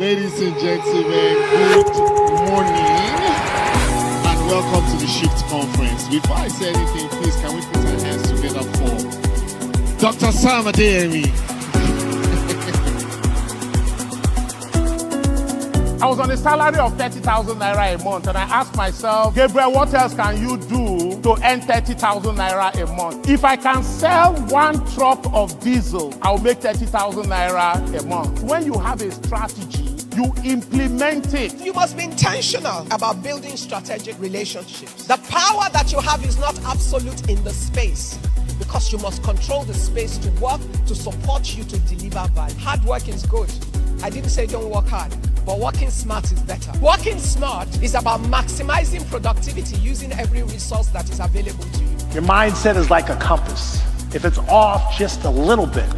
Ladies and gentlemen, good morning and welcome to the Shift Conference. Before I say anything, please can we put our hands together for Dr. SamAdeyemi. I was on a salary of 30,000 naira a month, and I asked myself, Gabriel, what else can you do to earn 30,000 naira a month? If I can sell one truck of diesel, I'll make 30,000 naira a month. When you have a strategy, you implement it. You must be intentional about building strategic relationships. The power that you have is not absolute in the space, because you must control the space to work, to support you, to deliver value. Hard work is good. I didn't say don't work hard, but working smart is better. Working smart is about maximizing productivity using every resource that is available to you. Your mindset is like a compass. If it's off just a little bit,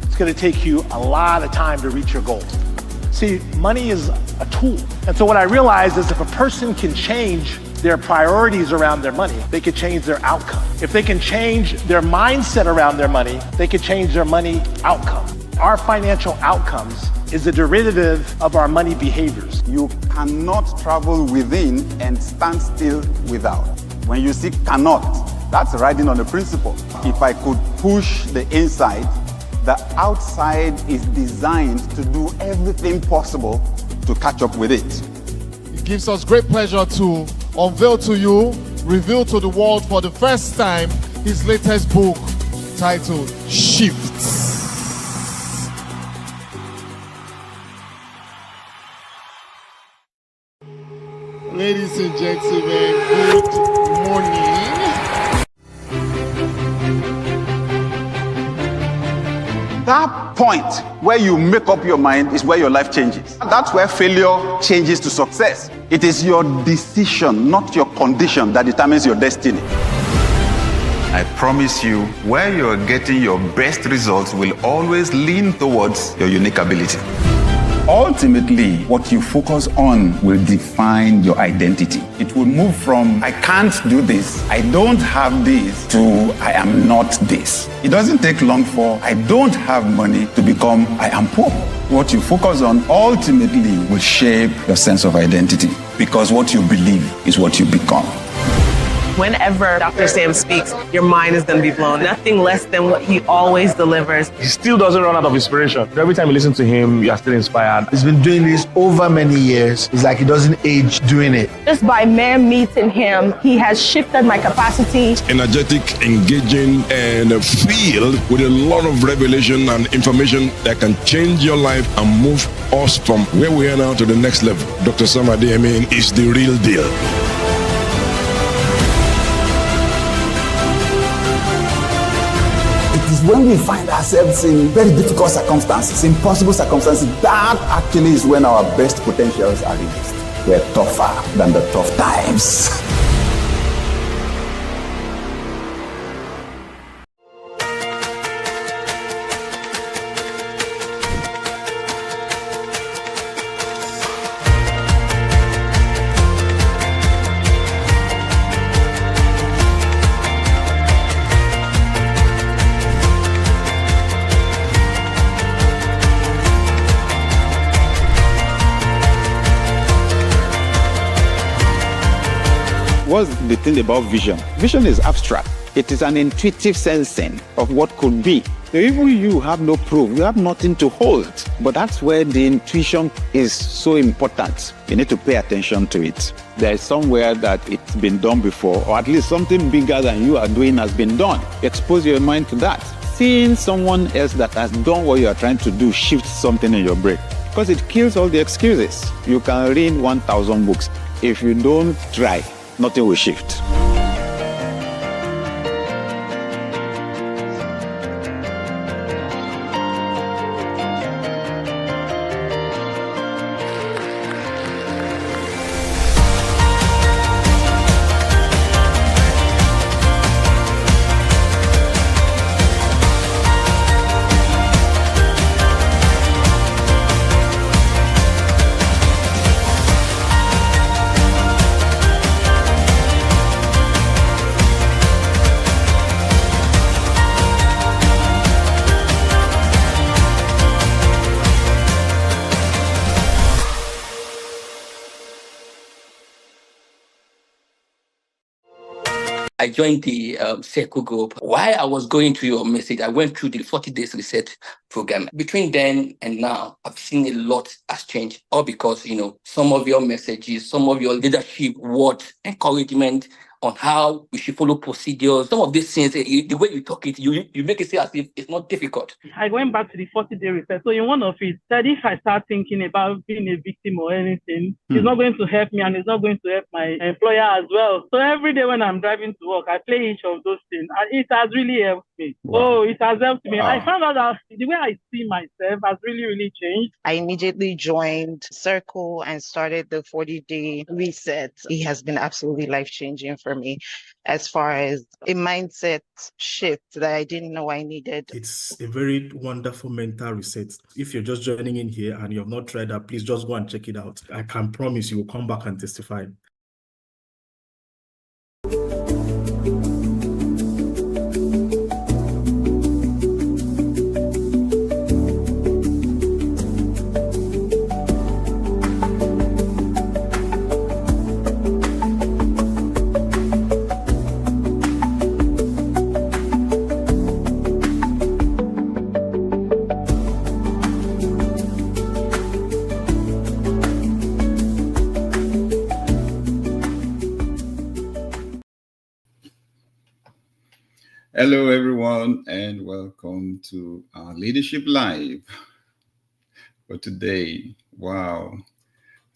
it's going to take you a lot of time to reach your goals. See, money is a tool. And so what I realized is if a person can change their priorities around their money, they could change their outcome. If they can change their mindset around their money, they could change their money outcome. Our financial outcomes is a derivative of our money behaviors. You cannot travel within and stand still without. When you see cannot, that's riding on a principle. If I could push the inside, the outside is designed to do everything possible to catch up with it. It gives us great pleasure to unveil to you, reveal to the world for the first time, his latest book titled Shift. Ladies and gentlemen, good morning. That point where you make up your mind is where your life changes. That's where failure changes to success. It is your decision, not your condition, that determines your destiny. I promise you, where you're getting your best results will always lean towards your unique ability. Ultimately, what you focus on will define your identity. It will move from I can't do this, I don't have this, to I am not this. It doesn't take long for I don't have money to become I am poor. What you focus on ultimately will shape your sense of identity, because what you believe is what you become. Whenever Dr. Sam speaks, your mind is going to be blown. Nothing less than what he always delivers. He still doesn't run out of inspiration. Every time you listen to him, you are still inspired. He's been doing this over many years. It's like he doesn't age doing it. Just by mere meeting him, he has shifted my capacity. Energetic, engaging, and filled with a lot of revelation and information that can change your life and move us from where we are now to the next level. Dr. SamAdeyemi is the real deal. When we find ourselves in very difficult circumstances, impossible circumstances, that actually is when our best potentials are released. We're tougher than the tough times. What's the thing about vision? Vision is abstract. It is an intuitive sensing of what could be. So even you have no proof, you have nothing to hold. But that's where the intuition is so important. You need to pay attention to it. There is somewhere that it's been done before, or at least something bigger than you are doing has been done. Expose your mind to that. Seeing someone else that has done what you are trying to do shifts something in your brain, because it kills all the excuses. You can read 1,000 books. If you don't try, nothing will shift. I joined the Circle group. While I was going through your message, I went through the 40 days reset program. Between then and now, I've seen a lot has changed. All because, some of your messages, some of your leadership words, encouragement on how we should follow procedures. Some of these things, the way you talk it, you make it seem as if it's not difficult. I went back to the 40-day reset. So in one of it, that if I start thinking about being a victim or anything, it's not going to help me and it's not going to help my employer as well. So every day when I'm driving to work, I play each of those things and it has really helped me. Wow. Oh, it has helped me. Wow. I found out that the way I see myself has really, really changed. I immediately joined Circle and started the 40-day reset. It has been absolutely life-changing for me as far as a mindset shift that I didn't know I needed. It's a very wonderful mental reset. If you're just joining in here and you have not tried that, please just go and check it out. I can promise you will come back and testify. Hello, everyone, and welcome to our Leadership Live for today. Wow.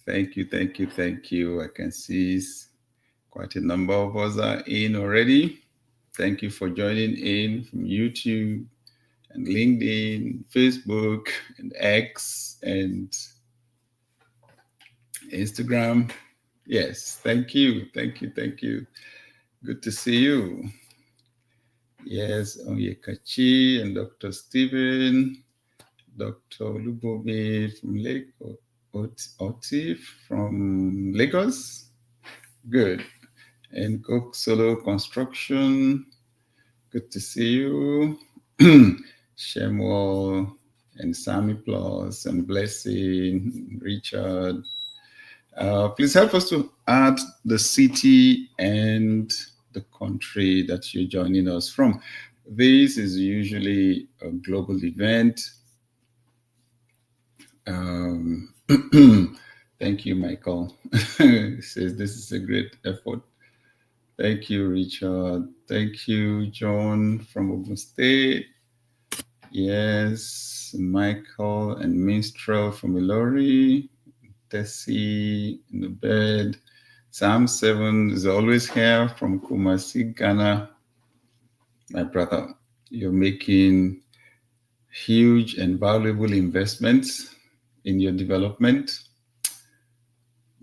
Thank you. I can see quite a number of us are in already. Thank you for joining in from YouTube and LinkedIn, Facebook, and X, and Instagram. Yes, thank you. Good to see you. Yes, Onyekachi and Dr. Stephen, Dr. Lubomi from Otif from Lagos. Good. And Cook Solo Construction. Good to see you. Shemuel and Sammy Plus and Blessing, Richard. Please help us to add the city and the country that you're joining us from. This is usually a global event. Thank you, Michael. He says this is a great effort. Thank you, Richard. Thank you, John from Ogun State. Yes, Michael and Minstrel from Ilori. Tessie in the bed. Psalm 7 is always here from Kumasi, Ghana. My brother, you're making huge and valuable investments in your development.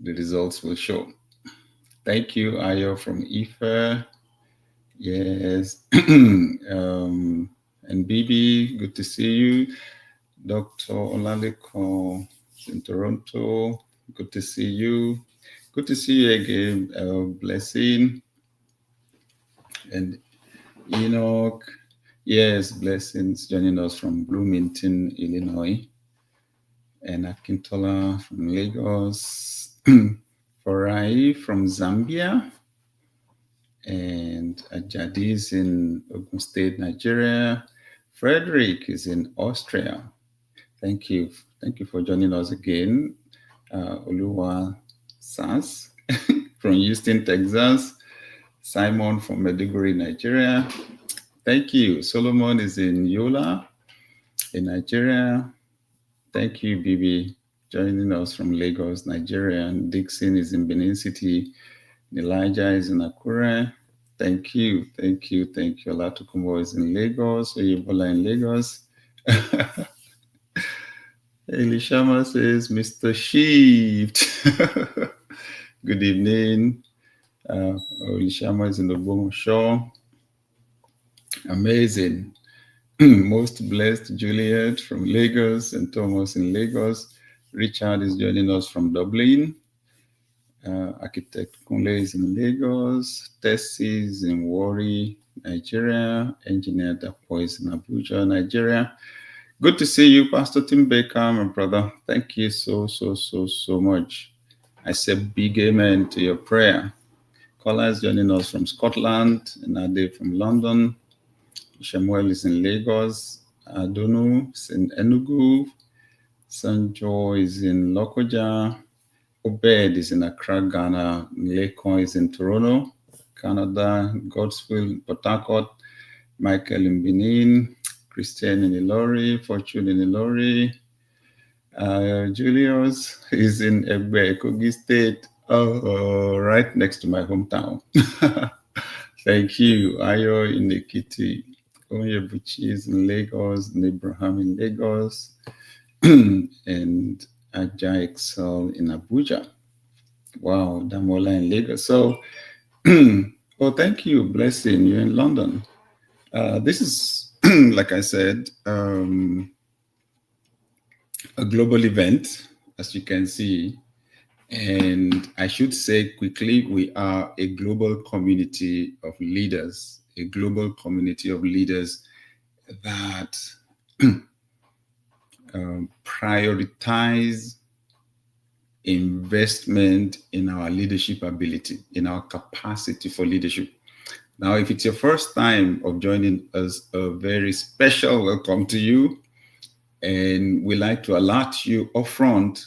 The results will show. Thank you, Ayo from Ife. Yes. And Bibi, good to see you. Dr. Olaleko in Toronto, good to see you. Good to see you again, Blessing. And Enoch, yes, Blessings joining us from Bloomington, Illinois. And Akintola from Lagos. Farai from Zambia. And Ajadi is in Ogun State, Nigeria. Frederick is in Austria. Thank you. Thank you for joining us again. Oluwa Sans from Houston, Texas. Simon from Maiduguri, Nigeria. Thank you. Solomon is in Yola, in Nigeria. Thank you, Bibi, joining us from Lagos, Nigeria. And Dixon is in Benin City. Elijah is in Akure. Thank you. Olatukumbo is in Lagos. Oyebola in Lagos. Elishama says, Mr. Shift. Good evening. Elishama is in Ogbomoso. Amazing. Most blessed Juliet from Lagos and Thomas in Lagos. Richard is joining us from Dublin. Architect Kunle is in Lagos. Tessie is in Warri, Nigeria. Engineer Dapo is in Abuja, Nigeria. Good to see you, Pastor Tim Baker, my brother. Thank you so much. I say big amen to your prayer. Kola is joining us from Scotland, Nade from London. Shemuel is in Lagos. Adonu is in Enugu. Sanjo is in Lokoja. Obed is in Accra, Ghana. Lekon is in Toronto, Canada. Godswill, Port Harcourt. Michael in Benin. Christian in Ilori. Fortune in Ilori. Julius is in Egbe, Kogi State. Oh, right next to my hometown. Thank you. Ayo in Ekiti. Onyebuchi is in Lagos. Abraham in Lagos. And Aja Excel in Abuja. Wow, Damola in Lagos. So, oh, thank you. Blessing, you're in London. This is, like I said, a global event, as you can see. And I should say quickly, we are a global community of leaders, that prioritize investment in our leadership ability, in our capacity for leadership. Now, if it's your first time of joining us, a very special welcome to you. And we like to alert you upfront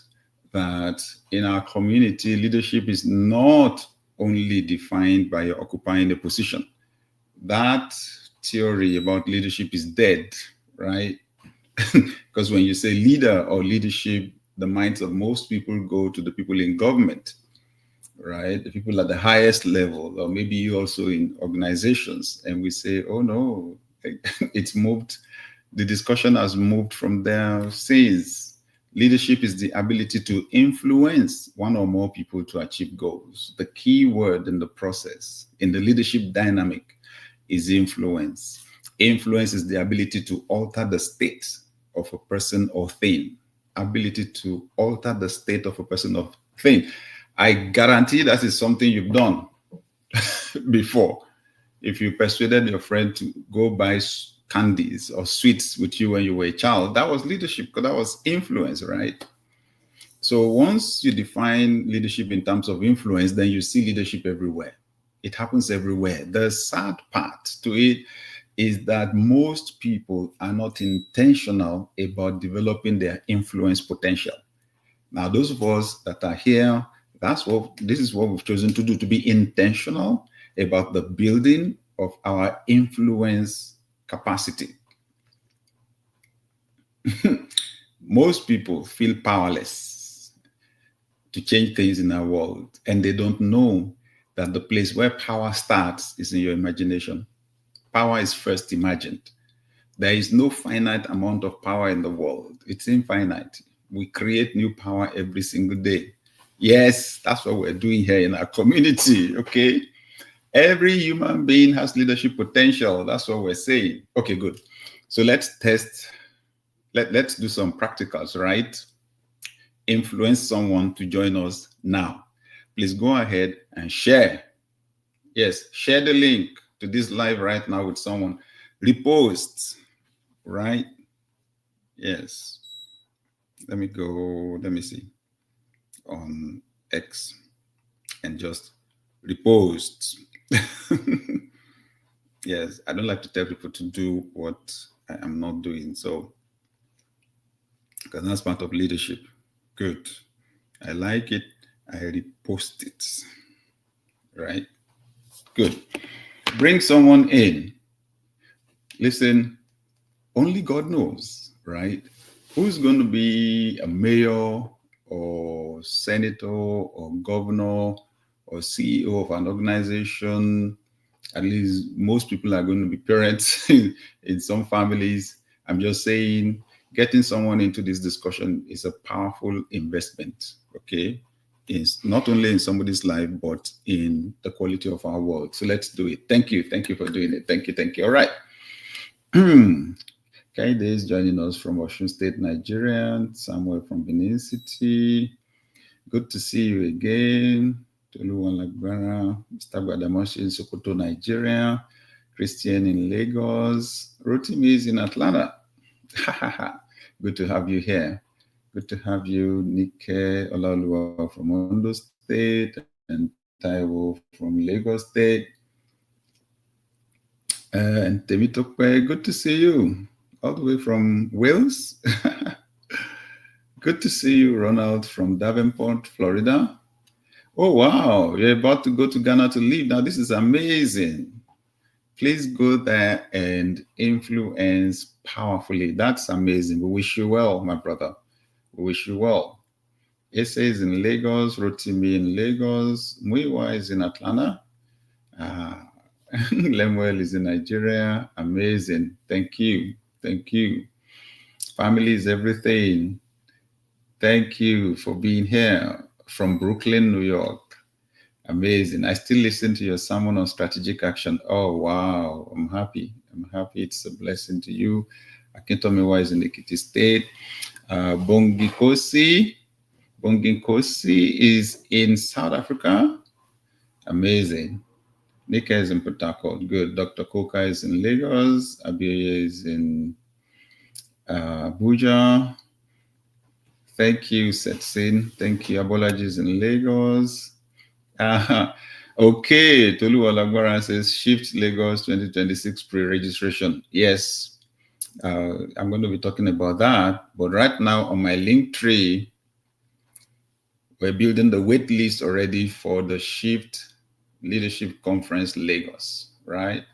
that in our community, leadership is not only defined by your occupying a position. That theory about leadership is dead, right? Because when you say leader or leadership, the minds of most people go to the people in government, right? The people at the highest level, or maybe you also in organizations. And we say, oh no, it's moved. The discussion has moved from there since. Leadership is the ability to influence one or more people to achieve goals. The key word in the process, in the leadership dynamic, is influence. Influence is the ability to alter the state of a person or thing. Ability to alter the state of a person or thing. I guarantee that is something you've done before. If you persuaded your friend to go buy candies or sweets with you when you were a child, that was leadership, because that was influence, right? So once you define leadership in terms of influence, then you see leadership everywhere. It happens everywhere. The sad part to it is that most people are not intentional about developing their influence potential. Now, those of us that are here, this is what we've chosen to do, to be intentional about the building of our influence capacity. Most people feel powerless to change things in our world, and they don't know that the place where power starts is in your imagination. Power is first imagined. There is no finite amount of power in the world. It's infinite. We create new power every single day. Yes, that's what we're doing here in our community, okay? Every human being has leadership potential. That's what we're saying. Okay, good. So let's test. Let's do some practicals, right? Influence someone to join us now. Please go ahead and share. Yes, share the link to this live right now with someone. Repost, right? Yes. Let me see. On X and just repost. Yes, I don't like to tell people to do what I am not doing. So, because that's part of leadership. Good. I like it. I repost it. Right? Good. Bring someone in. Listen, only God knows, right? Who's going to be a mayor or senator or governor or CEO of an organization? At least most people are going to be parents in some families. I'm just saying, getting someone into this discussion is a powerful investment, okay? It's not only in somebody's life, but in the quality of our world. So let's do it. Thank you. Thank you for doing it. Thank you. Thank you. All right. Kaide is joining us from Osun State, Nigeria. Samuel from Benin City. Good to see you again. Toluwan Lagbara, Mr. Gbadamoshi in Sokoto, Nigeria. Christian in Lagos. Rotimi is in Atlanta. Good to have you here. Good to have you, Nike Olaoluwa from Ondo State, and Taiwo from Lagos State. And Temitope, good to see you. All the way from Wales. Good to see you, Ronald from Davenport, Florida. Oh, wow. You're about to go to Ghana to live. Now, this is amazing. Please go there and influence powerfully. That's amazing. We wish you well, my brother. We wish you well. Ese is in Lagos, Rotimi in Lagos, Muiwa is in Atlanta. Lemuel is in Nigeria. Amazing. Thank you. Thank you. Family is everything. Thank you for being here from Brooklyn, New York. Amazing. I still listen to your sermon on strategic action. Oh, wow. I'm happy. I'm happy. It's a blessing to you. Akintomiwa is in Ekiti State. Bongikosi is in South Africa. Amazing. Nika is in Port Harcourt. Good. Dr. Koka is in Lagos. Abiya is in Abuja. Thank you, Setsin. Thank you. Abolaji is in Lagos. Okay. Tolu Alagbara says Shift Lagos 2026 pre-registration. Yes. I'm going to be talking about that. But right now on my link tree, we're building the wait list already for the Shift Leadership Conference Lagos, right?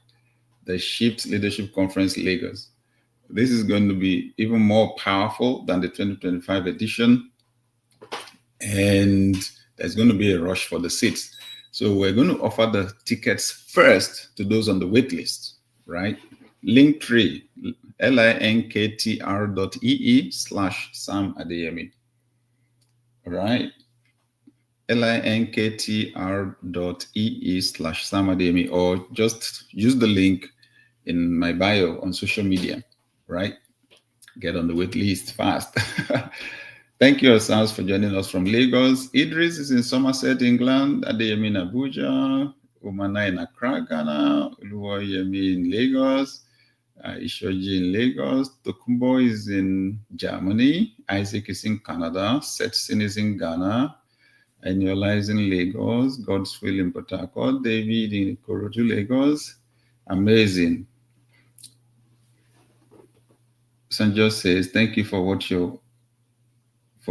The Shift Leadership Conference Lagos. This is going to be even more powerful than the 2025 edition. And there's going to be a rush for the seats. So we're going to offer the tickets first to those on the wait list, right? Linktree, linktr.ee/SamAdeyemi. All right. linktr.ee/SamAdeyemi, or just use the link in my bio on social media, right? Get on the wait list fast. Thank you, Asans, for joining us from Lagos. Idris is in Somerset, England. Adeyemi in Abuja. Umana in Accra, Ghana. Uluwayemi in Lagos. Ishoji in Lagos. Tokumbo is in Germany. Isaac is in Canada. Setsin is in Ghana. Eniola is in Lagos. Godswill in Port Harcourt. David in Ikorodu, Lagos. Amazing. Sanjo says, thank you for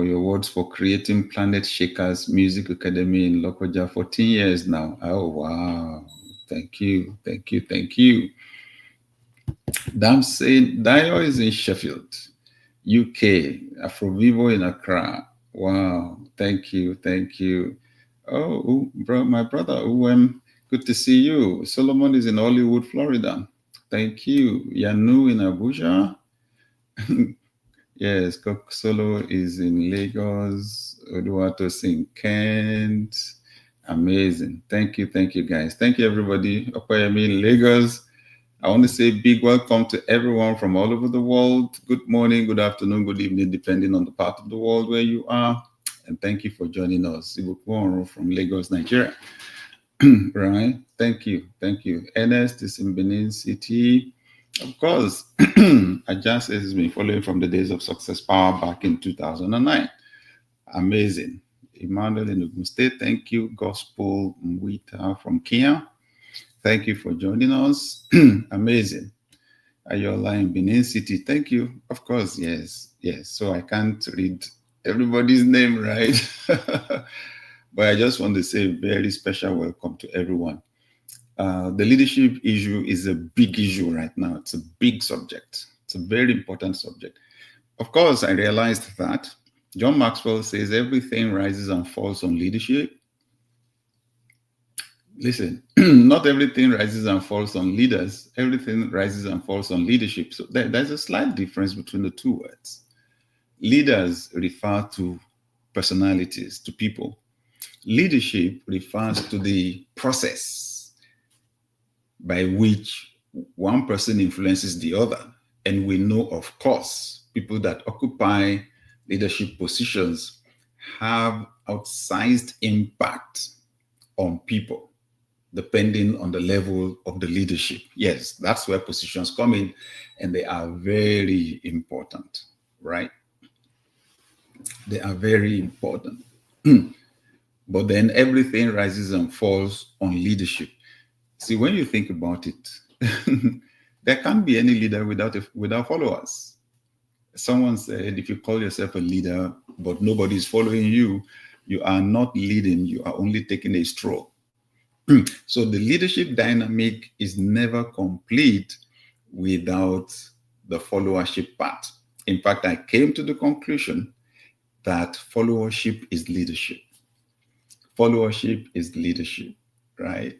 your words for creating Planet Shakers Music Academy in Lokoja 14 years now. Oh, wow. Thank you. Thank you. Thank you. Damsey Dio is in Sheffield, UK. Afrovivo in Accra. Wow. Thank you. Thank you. Oh, my brother, good to see you. Solomon is in Hollywood, Florida. Thank you. Yanu in Abuja. Yes, Solo is in Lagos. Oduatos in Kent. Amazing. Thank you, guys. Thank you, everybody. Opayemi in Lagos. I want to say big welcome to everyone from all over the world. Good morning, good afternoon, good evening, depending on the part of the world where you are. And thank you for joining us. Ibukworo from Lagos, Nigeria. Right? Thank you. Ernest is in Benin City. Of course, Ajas has been following from the days of Success Power back in 2009. Amazing. Emmanuel in Ogun State, thank you. Gospel Mwita from Kenya, thank you for joining us. Amazing. Ayola in Benin City, thank you. Of course, yes. So I can't read everybody's name, right? But I just want to say a very special welcome to everyone. The leadership issue is a big issue right now. It's a big subject. It's a very important subject. Of course, I realized that John Maxwell says everything rises and falls on leadership. Listen, not everything rises and falls on leaders. Everything rises and falls on leadership. So there's a slight difference between the two words. Leaders refer to personalities, to people. Leadership refers to the process by which one person influences the other. And we know, of course, people that occupy leadership positions have outsized impact on people, depending on the level of the leadership. Yes, that's where positions come in, and they are very important, right? They are very important. but then everything rises and falls on leadership. See, when you think about it, there can't be any leader without followers. Someone said, if you call yourself a leader, but nobody is following you, you are not leading, you are only taking a stroll. So the leadership dynamic is never complete without the followership part. In fact, I came to the conclusion that followership is leadership. Followership is leadership, right?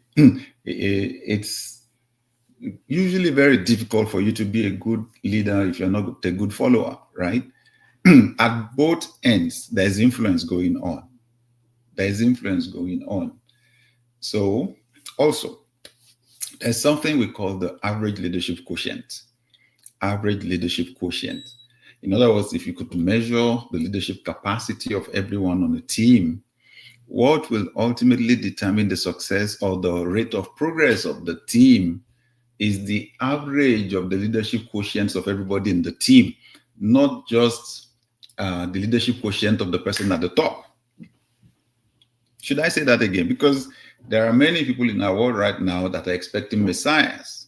It's usually very difficult for you to be a good leader if you're not a good follower, right? At both ends, there's influence going on. There's influence going on. So also, there's something we call the average leadership quotient. Average leadership quotient. In other words, if you could measure the leadership capacity of everyone on the team, what will ultimately determine the success or the rate of progress of the team is the average of the leadership quotients of everybody in the team, not just the leadership quotient of the person at the top. Should I say that again? Because there are many people in our world right now that are expecting messiahs.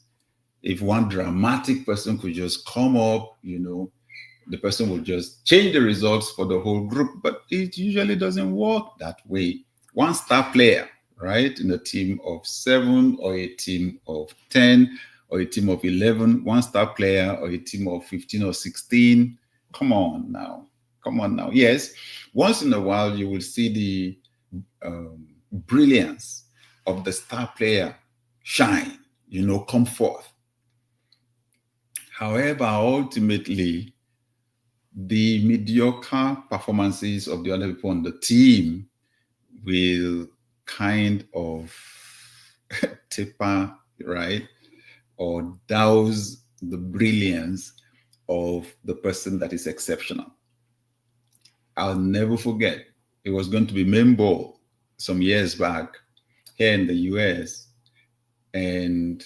If one dramatic person could just come up, the person will just change the results for the whole group, but it usually doesn't work that way. One star player, right, in a team of 7 or a team of 10 or a team of 11, one star player or a team of 15 or 16. Come on now. Yes, once in a while you will see the brilliance of the star player shine, come forth. However, ultimately, the mediocre performances of the other people on the team will kind of taper, right? Or douse the brilliance of the person that is exceptional. I'll never forget, it was going to be Membo some years back here in the US, and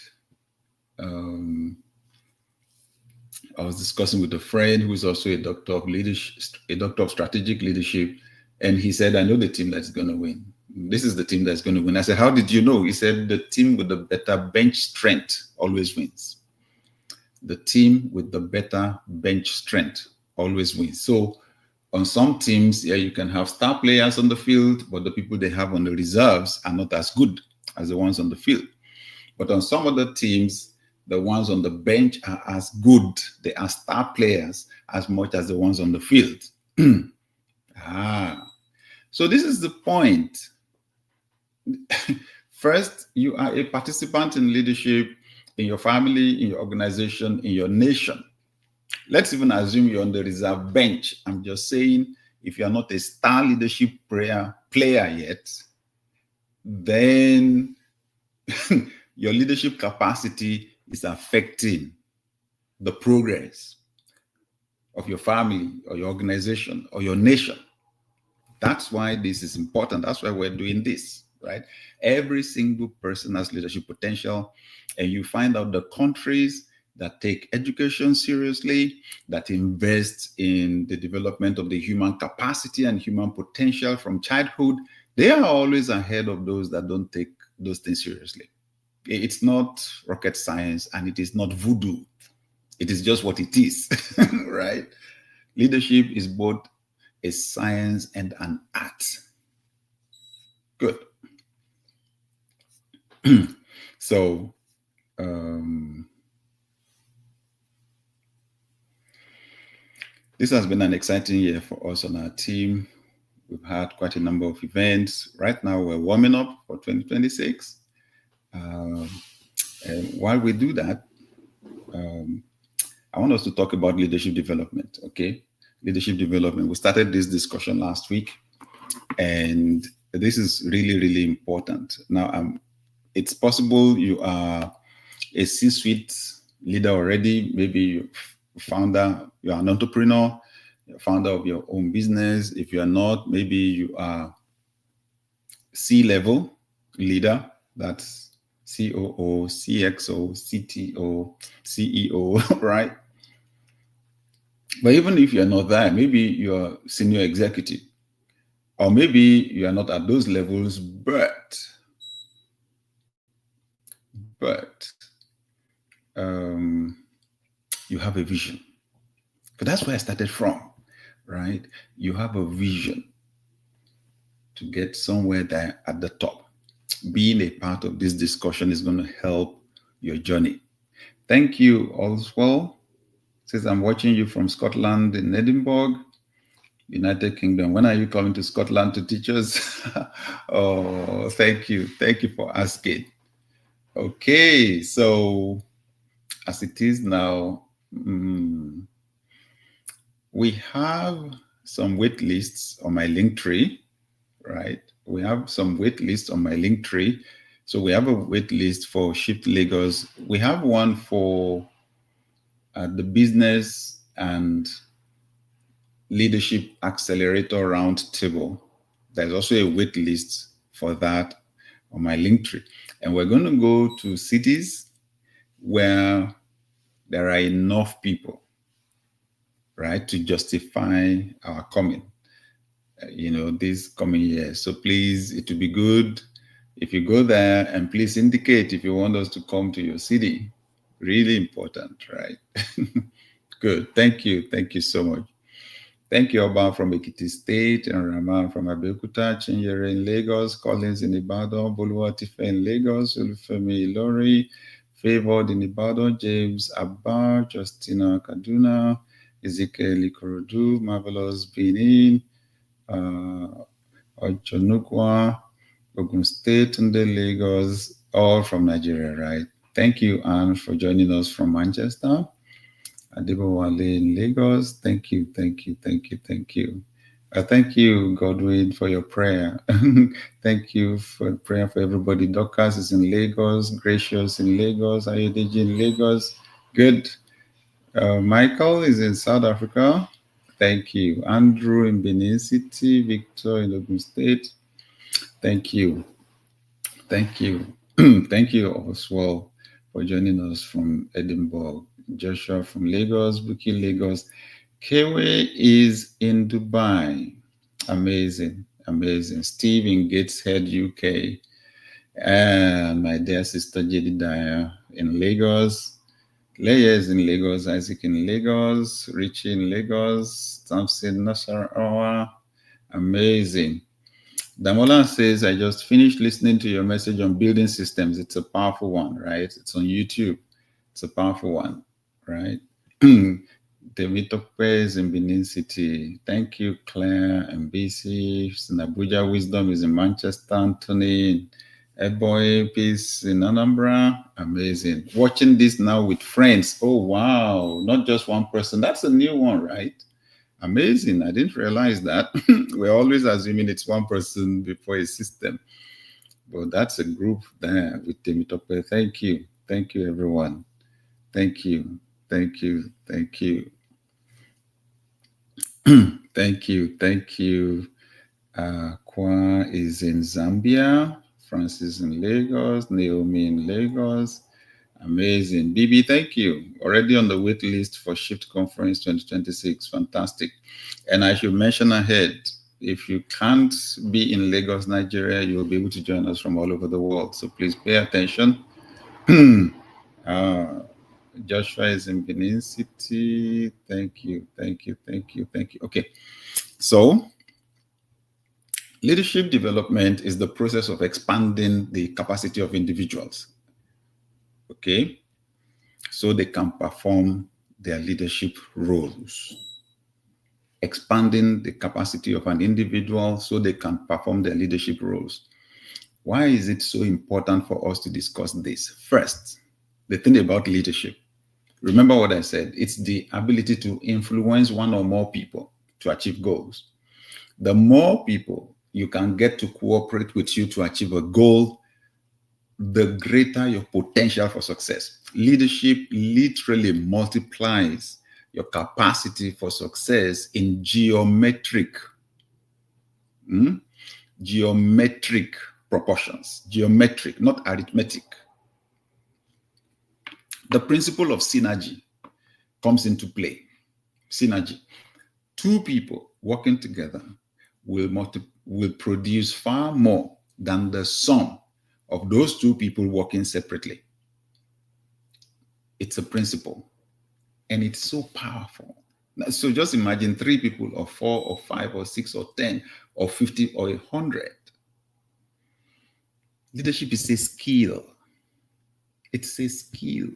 I was discussing with a friend who is also a doctor of leadership, a doctor of strategic leadership, and he said, I know the team that's going to win. This is the team that's going to win. I said, how did you know? He said, the team with the better bench strength always wins. The team with the better bench strength always wins. So on some teams, yeah, you can have star players on the field, but the people they have on the reserves are not as good as the ones on the field. But on some other teams, the ones on the bench are as good. They are star players as much as the ones on the field. So this is the point. First, you are a participant in leadership in your family, in your organization, in your nation. Let's even assume you're on the reserve bench. I'm just saying, if you're not a star leadership player yet, then your leadership capacity is affecting the progress of your family or your organization or your nation. That's why this is important. That's why we're doing this, right? Every single person has leadership potential, and you find out the countries that take education seriously, that invest in the development of the human capacity and human potential from childhood, they are always ahead of those that don't take those things seriously. It's not rocket science, and it is not voodoo. It is just what it is, right? Leadership is both a science and an art. Good. So, this has been an exciting year for us on our team. We've had quite a number of events. Right now, we're warming up for 2026. And while we do that, I want us to talk about leadership development, okay? Leadership development. We started this discussion last week, and this is really, really important. Now, it's possible you are a C-suite leader already. Maybe you're founder, you're an entrepreneur, you're founder of your own business. If you're not, maybe you are C-level leader. That's COO, CXO, CTO, CEO, right? But even if you're not there, maybe you're senior executive Or maybe you are not at those levels, but you have a vision. But that's where I started from, right? You have a vision to get somewhere there at the top. Being a part of this discussion is going to help your journey. Thank you, Oswald. Says, I'm watching you from Scotland in Edinburgh, United Kingdom. When are you coming to Scotland to teach us? Oh, thank you. Thank you for asking. Okay, so as it is now, we have some wait lists on my link tree, right? We have some wait lists on my link tree. So we have a wait list for Shift Lagos. We have one for the Business and Leadership Accelerator Roundtable. There's also a wait list for that on my link tree. And we're going to go to cities where there are enough people, right, to justify our coming, this coming year. So please, it will be good if you go there, and please indicate if you want us to come to your city. Really important, right? Good. Thank you. Thank you so much. Thank you, Oba from Ekiti State, and Rahman from Abeokuta, Chinyere in Lagos, Collins in Ibadan, Boluwatife in Lagos, Olufemi Ilori, Favored in Ibadan, James Abba, Justina Kaduna, Ezekiel Ikorodu, Marvelous Benin, Ojonukwa, Ogun State, and the Lagos, all from Nigeria, right? Thank you, Anne, for joining us from Manchester. Adibowale in Lagos. Thank you, thank you, thank you, thank you. Thank you, Godwin, for your prayer. Thank you for prayer for everybody. Dorcas is in Lagos. Gracious in Lagos. Ayedeji in Lagos. Good. Michael is in South Africa. Thank you. Andrew in Benin City. Victor in Ogun State. Thank you. Thank you. Thank you also for joining us from Edinburgh. Joshua from Lagos, Buki Lagos. Kewe is in Dubai. Amazing, amazing. Steve in Gateshead, UK. And my dear sister Jedidiah in Lagos. Leia is in Lagos, Isaac in Lagos, Richie in Lagos, Thompson Nasarawa. Amazing. Damola says, I just finished listening to your message on building systems. It's a powerful one, right? It's on YouTube. It's a powerful one, right? Temitope is in Benin City. Thank you, Claire and BC. In Abuja, Wisdom is in Manchester. Anthony, Eboy, Peace in Anambra. Amazing. Watching this now with friends. Oh, wow. Not just one person. That's a new one, right? Amazing. I didn't realize that. We're always assuming it's one person before a system. But that's a group there with Temitope. Thank you. Thank you, everyone. Thank you. Thank you. Thank you. Thank you. Thank you. Kwa is in Zambia. Francis in Lagos. Naomi in Lagos. Amazing. BB, thank you. Already on the wait list for Shift Conference 2026. Fantastic. And I should mention ahead, if you can't be in Lagos, Nigeria, you'll be able to join us from all over the world. So please pay attention. Joshua is in Benin City. Thank you. Thank you. Thank you. Thank you. Okay. So leadership development is the process of expanding the capacity of individuals. Okay, so they can perform their leadership roles. Expanding the capacity of an individual so they can perform their leadership roles. Why is it so important for us to discuss this? First, the thing about leadership. Remember what I said. It's the ability to influence one or more people to achieve goals. The more people you can get to cooperate with you to achieve a goal, the greater your potential for success. Leadership literally multiplies your capacity for success in geometric proportions. Geometric, not arithmetic. The principle of synergy comes into play. Synergy. Two people working together will will produce far more than the sum of those two people working separately. It's a principle, and it's so powerful. So just imagine 3 people, or 4, or 5, or 6, or 10, or 50, or 100. Leadership is a skill. It's a skill.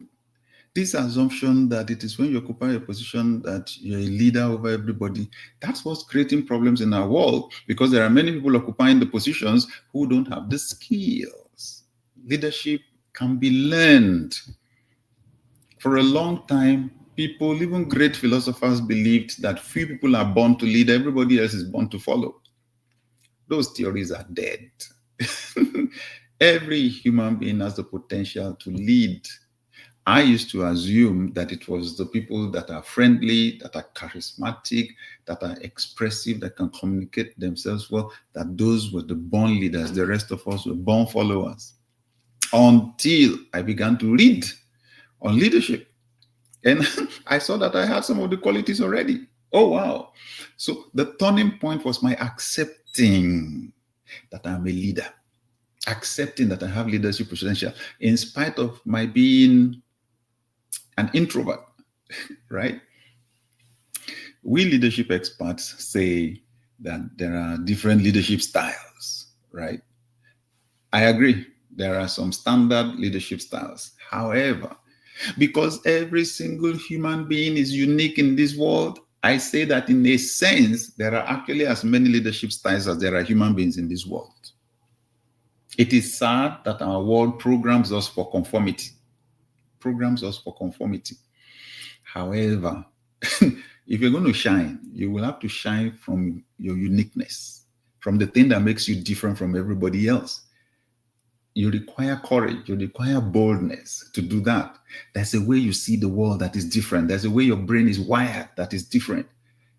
This assumption that it is when you occupy a position that you're a leader over everybody, that's what's creating problems in our world, because there are many people occupying the positions who don't have the skills. Leadership can be learned. For a long time, people, even great philosophers, believed that few people are born to lead, everybody else is born to follow. Those theories are dead. Every human being has the potential to lead. I used to assume that it was the people that are friendly, that are charismatic, that are expressive, that can communicate themselves well, that those were the born leaders. The rest of us were born followers. Until I began to read on leadership. And I saw that I had some of the qualities already. Oh, wow. So the turning point was my accepting that I'm a leader. Accepting that I have leadership potential, in spite of my being an introvert, right? We leadership experts say that there are different leadership styles, right? I agree. There are some standard leadership styles. However, because every single human being is unique in this world, I say that in a sense, there are actually as many leadership styles as there are human beings in this world. It is sad that our world programs us for conformity. However, if you're going to shine, you will have to shine from your uniqueness, from the thing that makes you different from everybody else. You require courage, you require boldness to do that. There's a way you see the world that is different. There's a way your brain is wired that is different.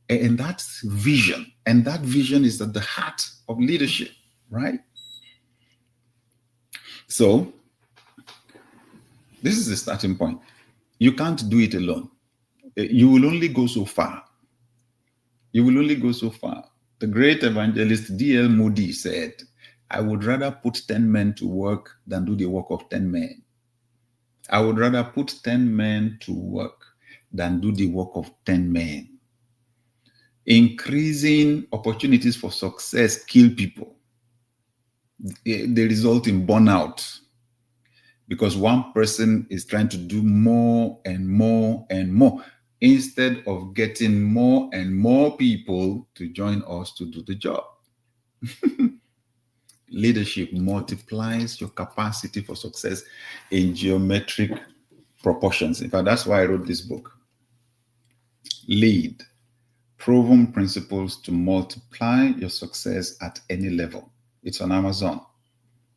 And that's vision. And that vision is at the heart of leadership, right? So, this is the starting point. You can't do it alone. You will only go so far. You will only go so far. The great evangelist D.L. Moody said, I would rather put 10 men to work than do the work of 10 men. I would rather put 10 men to work than do the work of 10 men. Increasing opportunities for success kill people. They result in burnout because one person is trying to do more and more and more instead of getting more and more people to join us to do the job. Leadership multiplies your capacity for success in geometric proportions. In fact, that's why I wrote this book. Lead. Proven principles to multiply your success at any level. It's on Amazon.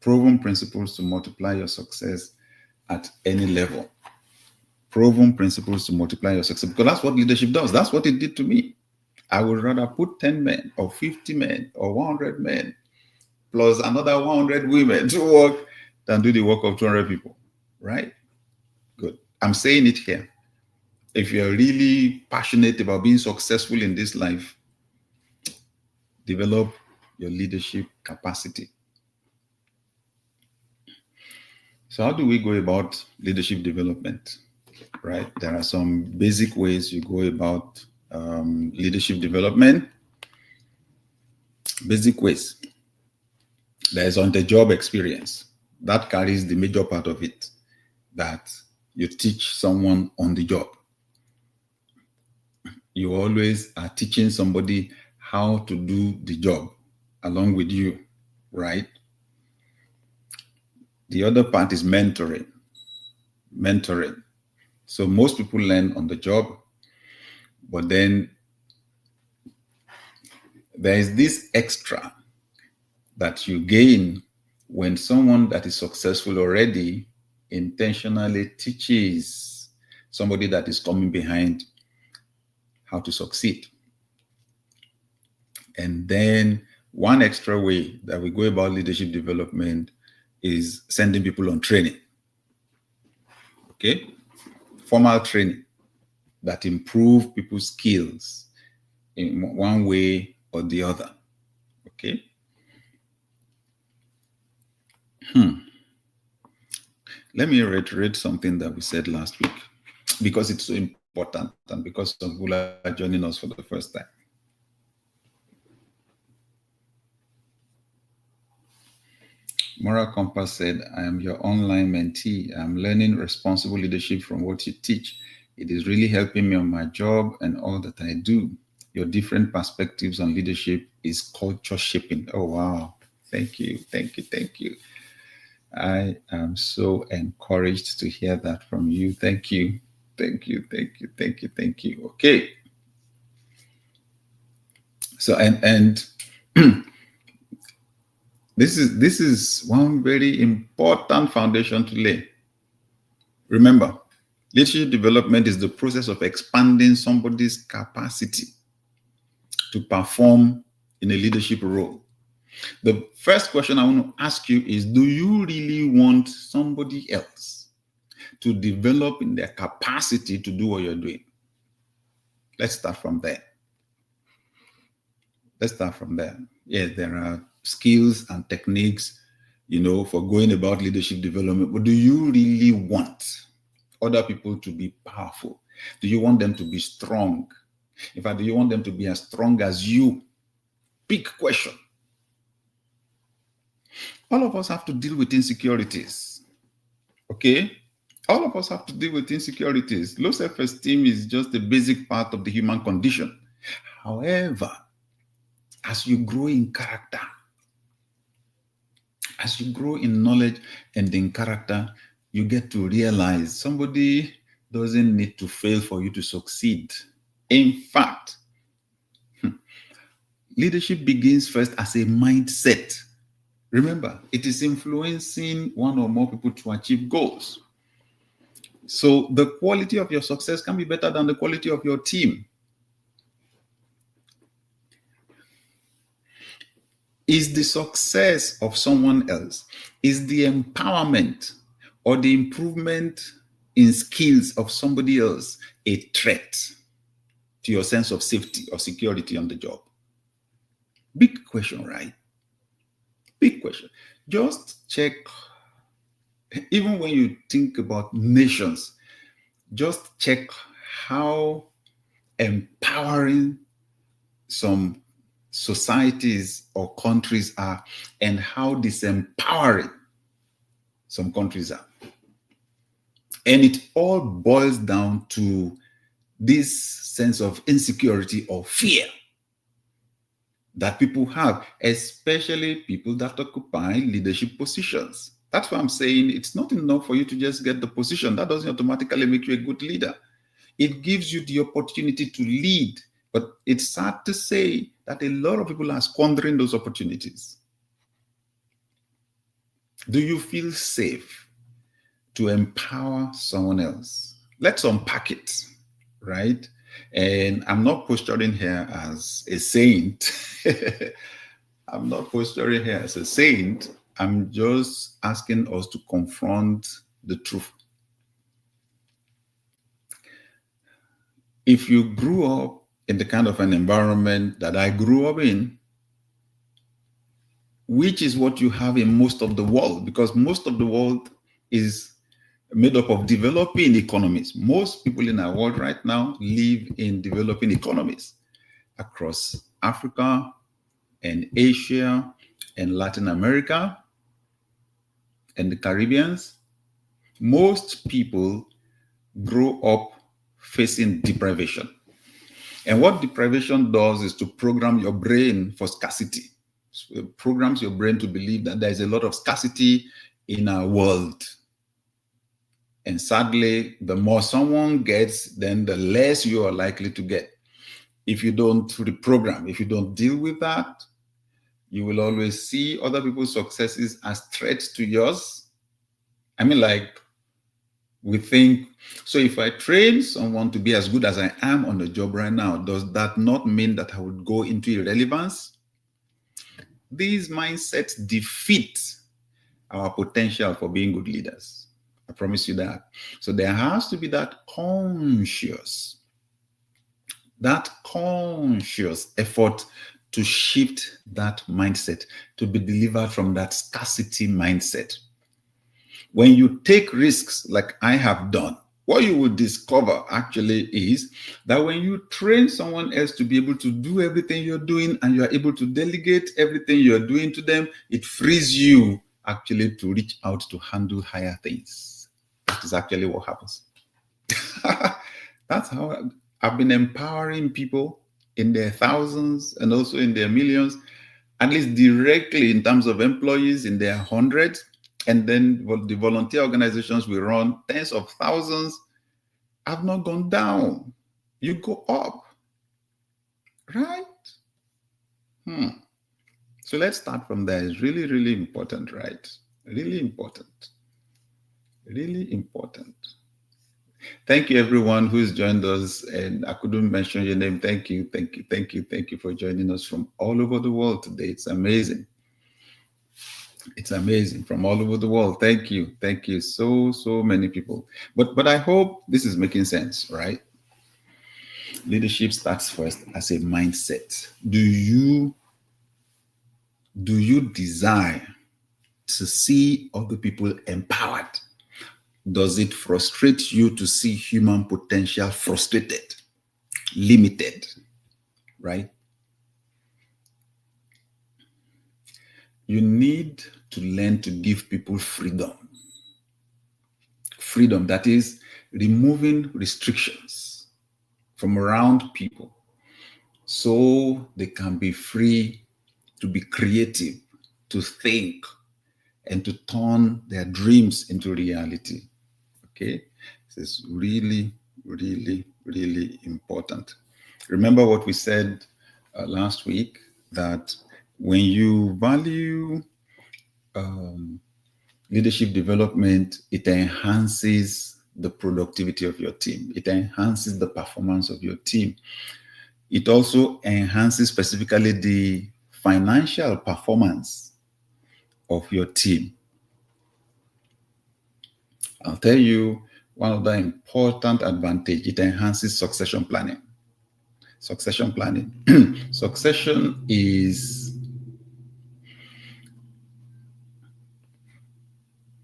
Proven principles to multiply your success at any level. Proven principles to multiply your success. Because that's what leadership does. That's what it did to me. I would rather put 10 men or 50 men or 100 men plus another 100 women to work than do the work of 200 people, right? Good. I'm saying it here. If you're really passionate about being successful in this life, develop your leadership capacity. So how do we go about leadership development, right? There are some basic ways you go about leadership development. Basic ways. There's on-the-job experience. That carries the major part of it, that you teach someone on the job. You always are teaching somebody how to do the job along with you, right? The other part is mentoring. Mentoring. So most people learn on the job, but then there is this extra that you gain when someone that is successful already intentionally teaches somebody that is coming behind how to succeed. And then one extra way that we go about leadership development is sending people on training. Okay? Formal training that improve people's skills in one way or the other. Okay? Let me reiterate something that we said last week, because it's so important and because some people are joining us for the first time. Moral Compass said, I am your online mentee. I'm learning responsible leadership from what you teach. It is really helping me on my job and all that I do. Your different perspectives on leadership is culture shaping. Oh, wow. Thank you. Thank you. Thank you. I am so encouraged to hear that from you. Thank you. Thank you. Thank you. Thank you. Thank you. Okay. So, and this is one very important foundation to lay. Remember, leadership development is the process of expanding somebody's capacity to perform in a leadership role. The first question I want to ask you is, do you really want somebody else to develop in their capacity to do what you're doing? Let's start from there. Let's start from there. Yes, there are skills and techniques, for going about leadership development, but do you really want other people to be powerful? Do you want them to be strong? In fact, do you want them to be as strong as you? Big question. All of us have to deal with insecurities. Okay? All of us have to deal with insecurities. Low self-esteem is just a basic part of the human condition. However, as you grow in character, as you grow in knowledge and in character, you get to realize somebody doesn't need to fail for you to succeed. In fact, leadership begins first as a mindset. Remember, it is influencing one or more people to achieve goals. So the quality of your success can be better than the quality of your team. Is the success of someone else, is the empowerment or the improvement in skills of somebody else a threat to your sense of safety or security on the job? Big question, right? Big question. Just check, even when you think about nations, just check how empowering some societies or countries are and how disempowering some countries are. And it all boils down to this sense of insecurity or fear that people have, especially people that occupy leadership positions. That's why I'm saying it's not enough for you to just get the position. That doesn't automatically make you a good leader. It gives you the opportunity to lead, but it's sad to say that a lot of people are squandering those opportunities. Do you feel safe to empower someone else? Let's unpack it, right? And I'm not posturing here as a saint. I'm not posturing here as a saint. I'm just asking us to confront the truth. If you grew up in the kind of an environment that I grew up in, which is what you have in most of the world, because most of the world is made up of developing economies. Most people in our world right now live in developing economies across Africa and Asia and Latin America and the Caribbeans. Most people grow up facing deprivation. And what deprivation does is to program your brain for scarcity. So it programs your brain to believe that there is a lot of scarcity in our world. And sadly, the more someone gets, then the less you are likely to get. If you don't reprogram, if you don't deal with that, you will always see other people's successes as threats to yours. I mean, like, we think, so if I train someone to be as good as I am on the job right now, does that not mean that I would go into irrelevance? These mindsets defeat our potential for being good leaders. I promise you that. So there has to be that conscious effort to shift that mindset, to be delivered from that scarcity mindset. When you take risks like I have done, what you will discover actually is that when you train someone else to be able to do everything you're doing and you are able to delegate everything you're doing to them, it frees you actually to reach out to handle higher things. That is actually what happens. That's how I've been empowering people in their thousands and also in their millions, at least directly in terms of employees in their hundreds. And then the volunteer organizations we run, tens of thousands, have not gone down. You go up, right? So let's start from there. It's really, really important, right? Really important. Really important. Thank you, everyone who's joined us. And I couldn't mention your name. Thank you, thank you, thank you, thank you for joining us from all over the world today. It's amazing. It's amazing from all over the world. Thank you. Thank you. So many people. But I hope this is making sense, right? Leadership starts first as a mindset. Do you desire to see other people empowered? Does it frustrate you to see human potential frustrated, limited, right? You need to learn to give people freedom. Freedom, that is removing restrictions from around people so they can be free to be creative, to think, and to turn their dreams into reality. Okay? This is really, really, really important. Remember what we said last week, that when you value leadership development, it enhances the productivity of your team. It enhances the performance of your team. It also enhances specifically the financial performance of your team. I'll tell you one of the important advantages. It enhances succession planning. Succession planning. Succession is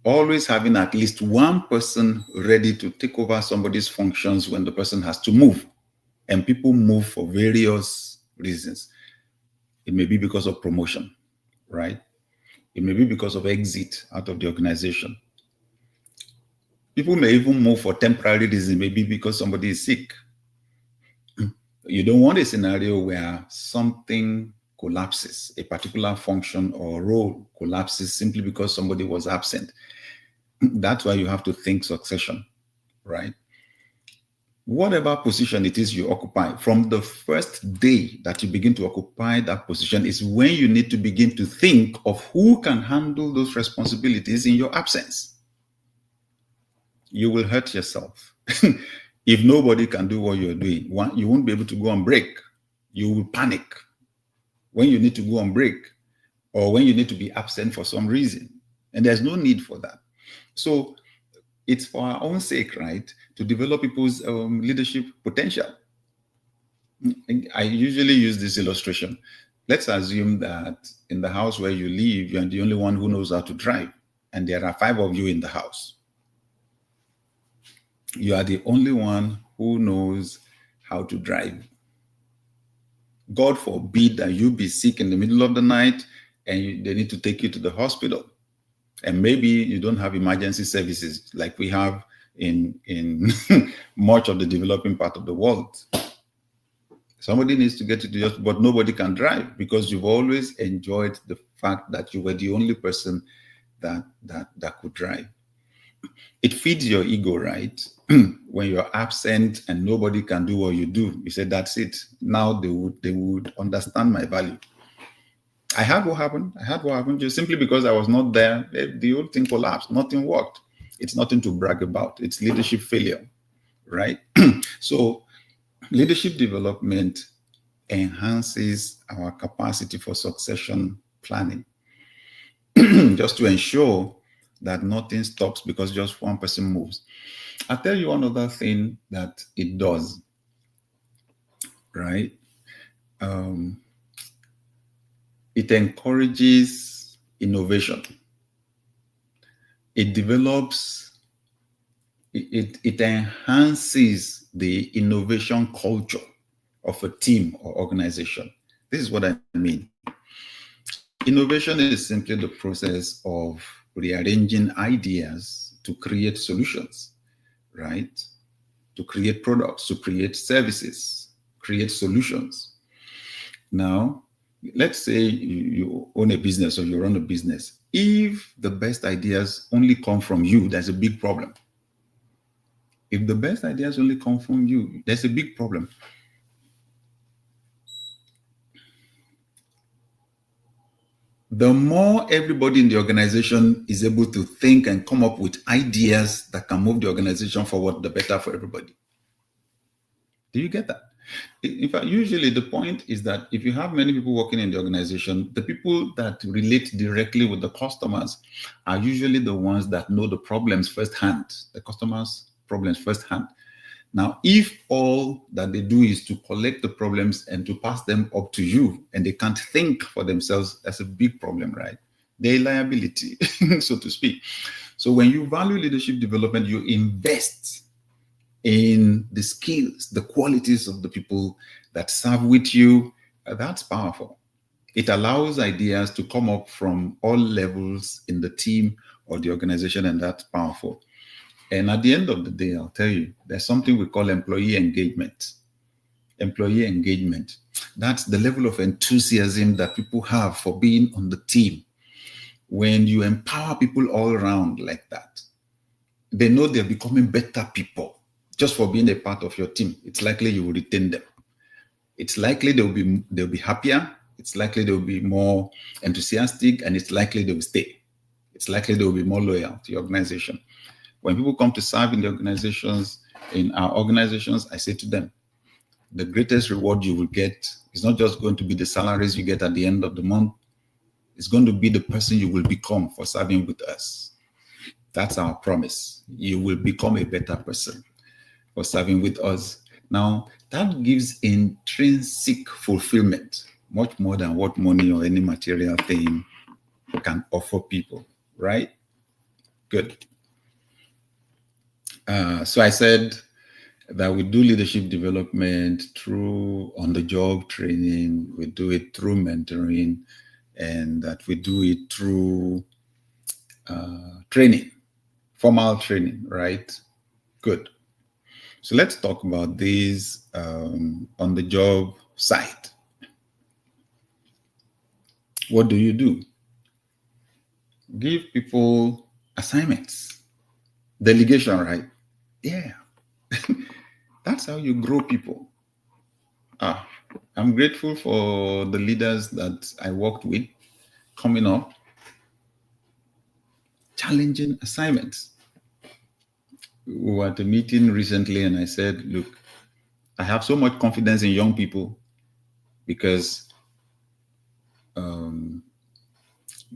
always having at least one person ready to take over somebody's functions when the person has to move. And people move for various reasons. It may be because of promotion, right? It may be because of exit out of the organization. People may even move for temporary reasons, maybe because somebody is sick. You don't want a scenario where something collapses, a particular function or role collapses simply because somebody was absent. That's why you have to think succession, right? Whatever position it is you occupy, from the first day that you begin to occupy that position is when you need to begin to think of who can handle those responsibilities in your absence. You will hurt yourself. If nobody can do what you're doing, you won't be able to go on break. You will panic when you need to go on break or when you need to be absent for some reason. And there's no need for that. So it's for our own sake, right, to develop people's leadership potential. I usually use this illustration. Let's assume that in the house where you live, you're the only one who knows how to drive, and there are 5 of you in the house. You are the only one who knows how to drive. God forbid that you be sick in the middle of the night and they need to take you to the hospital. And maybe you don't have emergency services like we have in much of the developing part of the world. Somebody needs to get to the hospital, but nobody can drive because you've always enjoyed the fact that you were the only person that could drive. It feeds your ego, right? When you're absent and nobody can do what you do, you say, that's it. Now they would understand my value. I had what happened just simply because I was not there. The whole thing collapsed. Nothing worked. It's nothing to brag about. It's leadership failure, right? So leadership development enhances our capacity for succession planning, just to ensure that nothing stops because just one person moves. I'll tell you another thing that it does, right? It encourages innovation. It develops, it enhances the innovation culture of a team or organization. This is what I mean. Innovation is simply the process of rearranging ideas to create solutions, right? To create products, to create services, create solutions. Now, let's say you own a business or you run a business. If the best ideas only come from you, there's a big problem. If the best ideas only come from you, there's a big problem. The more everybody in the organization is able to think and come up with ideas that can move the organization forward, the better for everybody. Do you get that? In fact, usually the point is that if you have many people working in the organization, the people that relate directly with the customers are usually the ones that know the problems firsthand, the customers' problems firsthand. Now, if all that they do is to collect the problems and to pass them up to you, and they can't think for themselves, that's a big problem, right? They're liability, so to speak. So when you value leadership development, you invest in the skills, the qualities of the people that serve with you. That's powerful. It allows ideas to come up from all levels in the team or the organization, and that's powerful. And at the end of the day, I'll tell you, there's something we call employee engagement. Employee engagement. That's the level of enthusiasm that people have for being on the team. When you empower people all around like that, they know they're becoming better people just for being a part of your team. It's likely you will retain them. It's likely they'll be happier. It's likely they'll be more enthusiastic, and it's likely they will stay. It's likely they will be more loyal to your organization. When people come to serve in the organizations, in our organizations, I say to them, the greatest reward you will get is not just going to be the salaries you get at the end of the month. It's going to be the person you will become for serving with us. That's our promise. You will become a better person for serving with us. Now, that gives intrinsic fulfillment, much more than what money or any material thing can offer people, right? Good. So I said that we do leadership development through on-the-job training, we do it through mentoring, and that we do it through training, formal training, right? Good. So let's talk about this on-the-job side. What do you do? Give people assignments. Delegation, right? Yeah. That's how you grow people. I'm grateful for the leaders that I worked with coming up. Challenging assignments. We were at a meeting recently and I said, look, I have so much confidence in young people because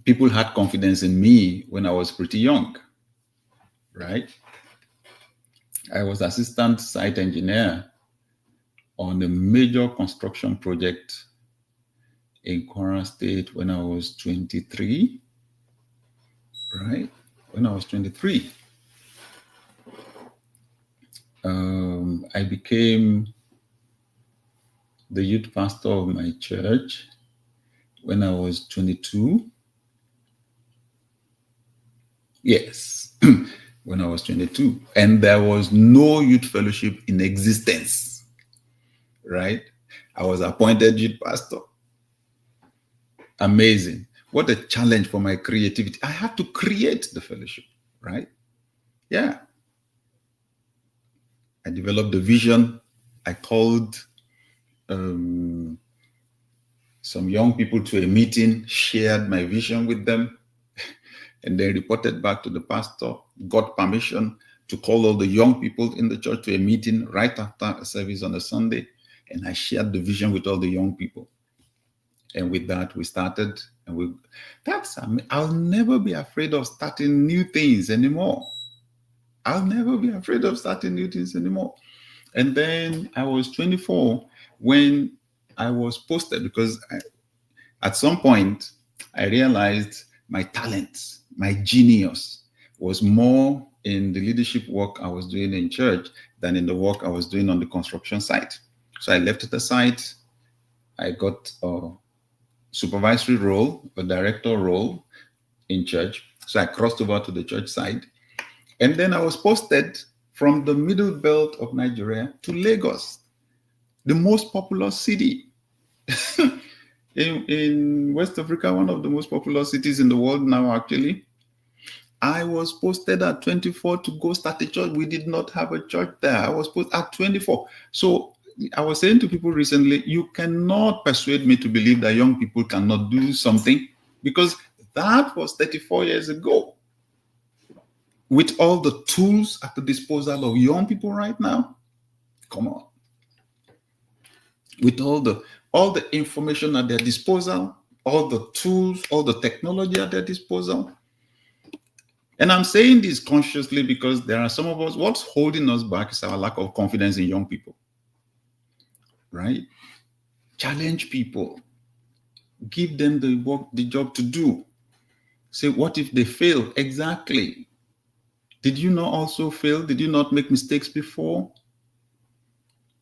people had confidence in me when I was pretty young, right? I was assistant site engineer on a major construction project in Kwara State when I was 23, right? When I was 23. I became the youth pastor of my church when I was 22. Yes, when I was 22. And there was no youth fellowship in existence, right? I was appointed youth pastor. Amazing. What a challenge for my creativity. I had to create the fellowship, right? Yeah. I developed the vision. I called some young people to a meeting, shared my vision with them, and they reported back to the pastor, got permission to call all the young people in the church to a meeting right after a service on a Sunday, and I shared the vision with all the young people. And with that, we started, and I'll never be afraid of starting new things anymore. I'll never be afraid of starting new things anymore. And then I was 24 when I was posted, because At some point, I realized my talent, my genius was more in the leadership work I was doing in church than in the work I was doing on the construction site. So I left the site. I got a supervisory role, a director role in church. So I crossed over to the church side. And then I was posted from the middle belt of Nigeria to Lagos, the most populous city in West Africa, one of the most popular cities in the world now, actually. I was posted at 24 to go start a church. We did not have a church there. I was posted at 24. So I was saying to people recently, you cannot persuade me to believe that young people cannot do something, because that was 34 years ago. With all the tools at the disposal of young people right now, come on. With all the information at their disposal, all the tools, all the technology at their disposal. And I'm saying this consciously because there are some of us, what's holding us back is our lack of confidence in young people, right? Challenge people. Give them the work, the job to do. Say, what if they fail? Exactly. Did you not also fail? Did you not make mistakes before?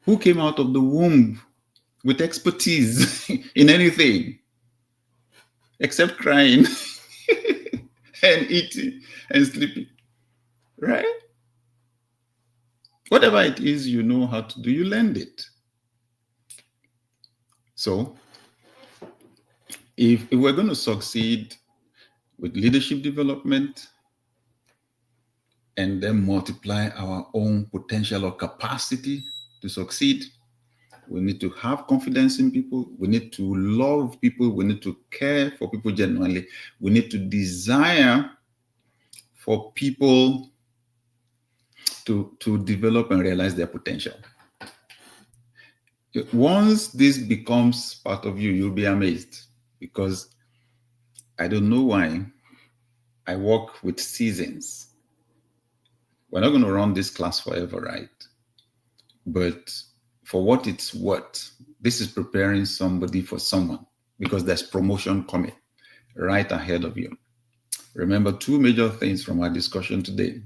Who came out of the womb with expertise in anything except crying and eating and sleeping, right? Whatever it is you know how to do, you learned it. So if we're going to succeed with leadership development and then multiply our own potential or capacity to succeed, we need to have confidence in people. We need to love people. We need to care for people genuinely. We need to desire for people to develop and realize their potential. Once this becomes part of you, you'll be amazed, because I don't know why I work with seasons. We're not going to run this class forever, right? But for what it's worth, this is preparing somebody for someone, because there's promotion coming right ahead of you. Remember two major things from our discussion today.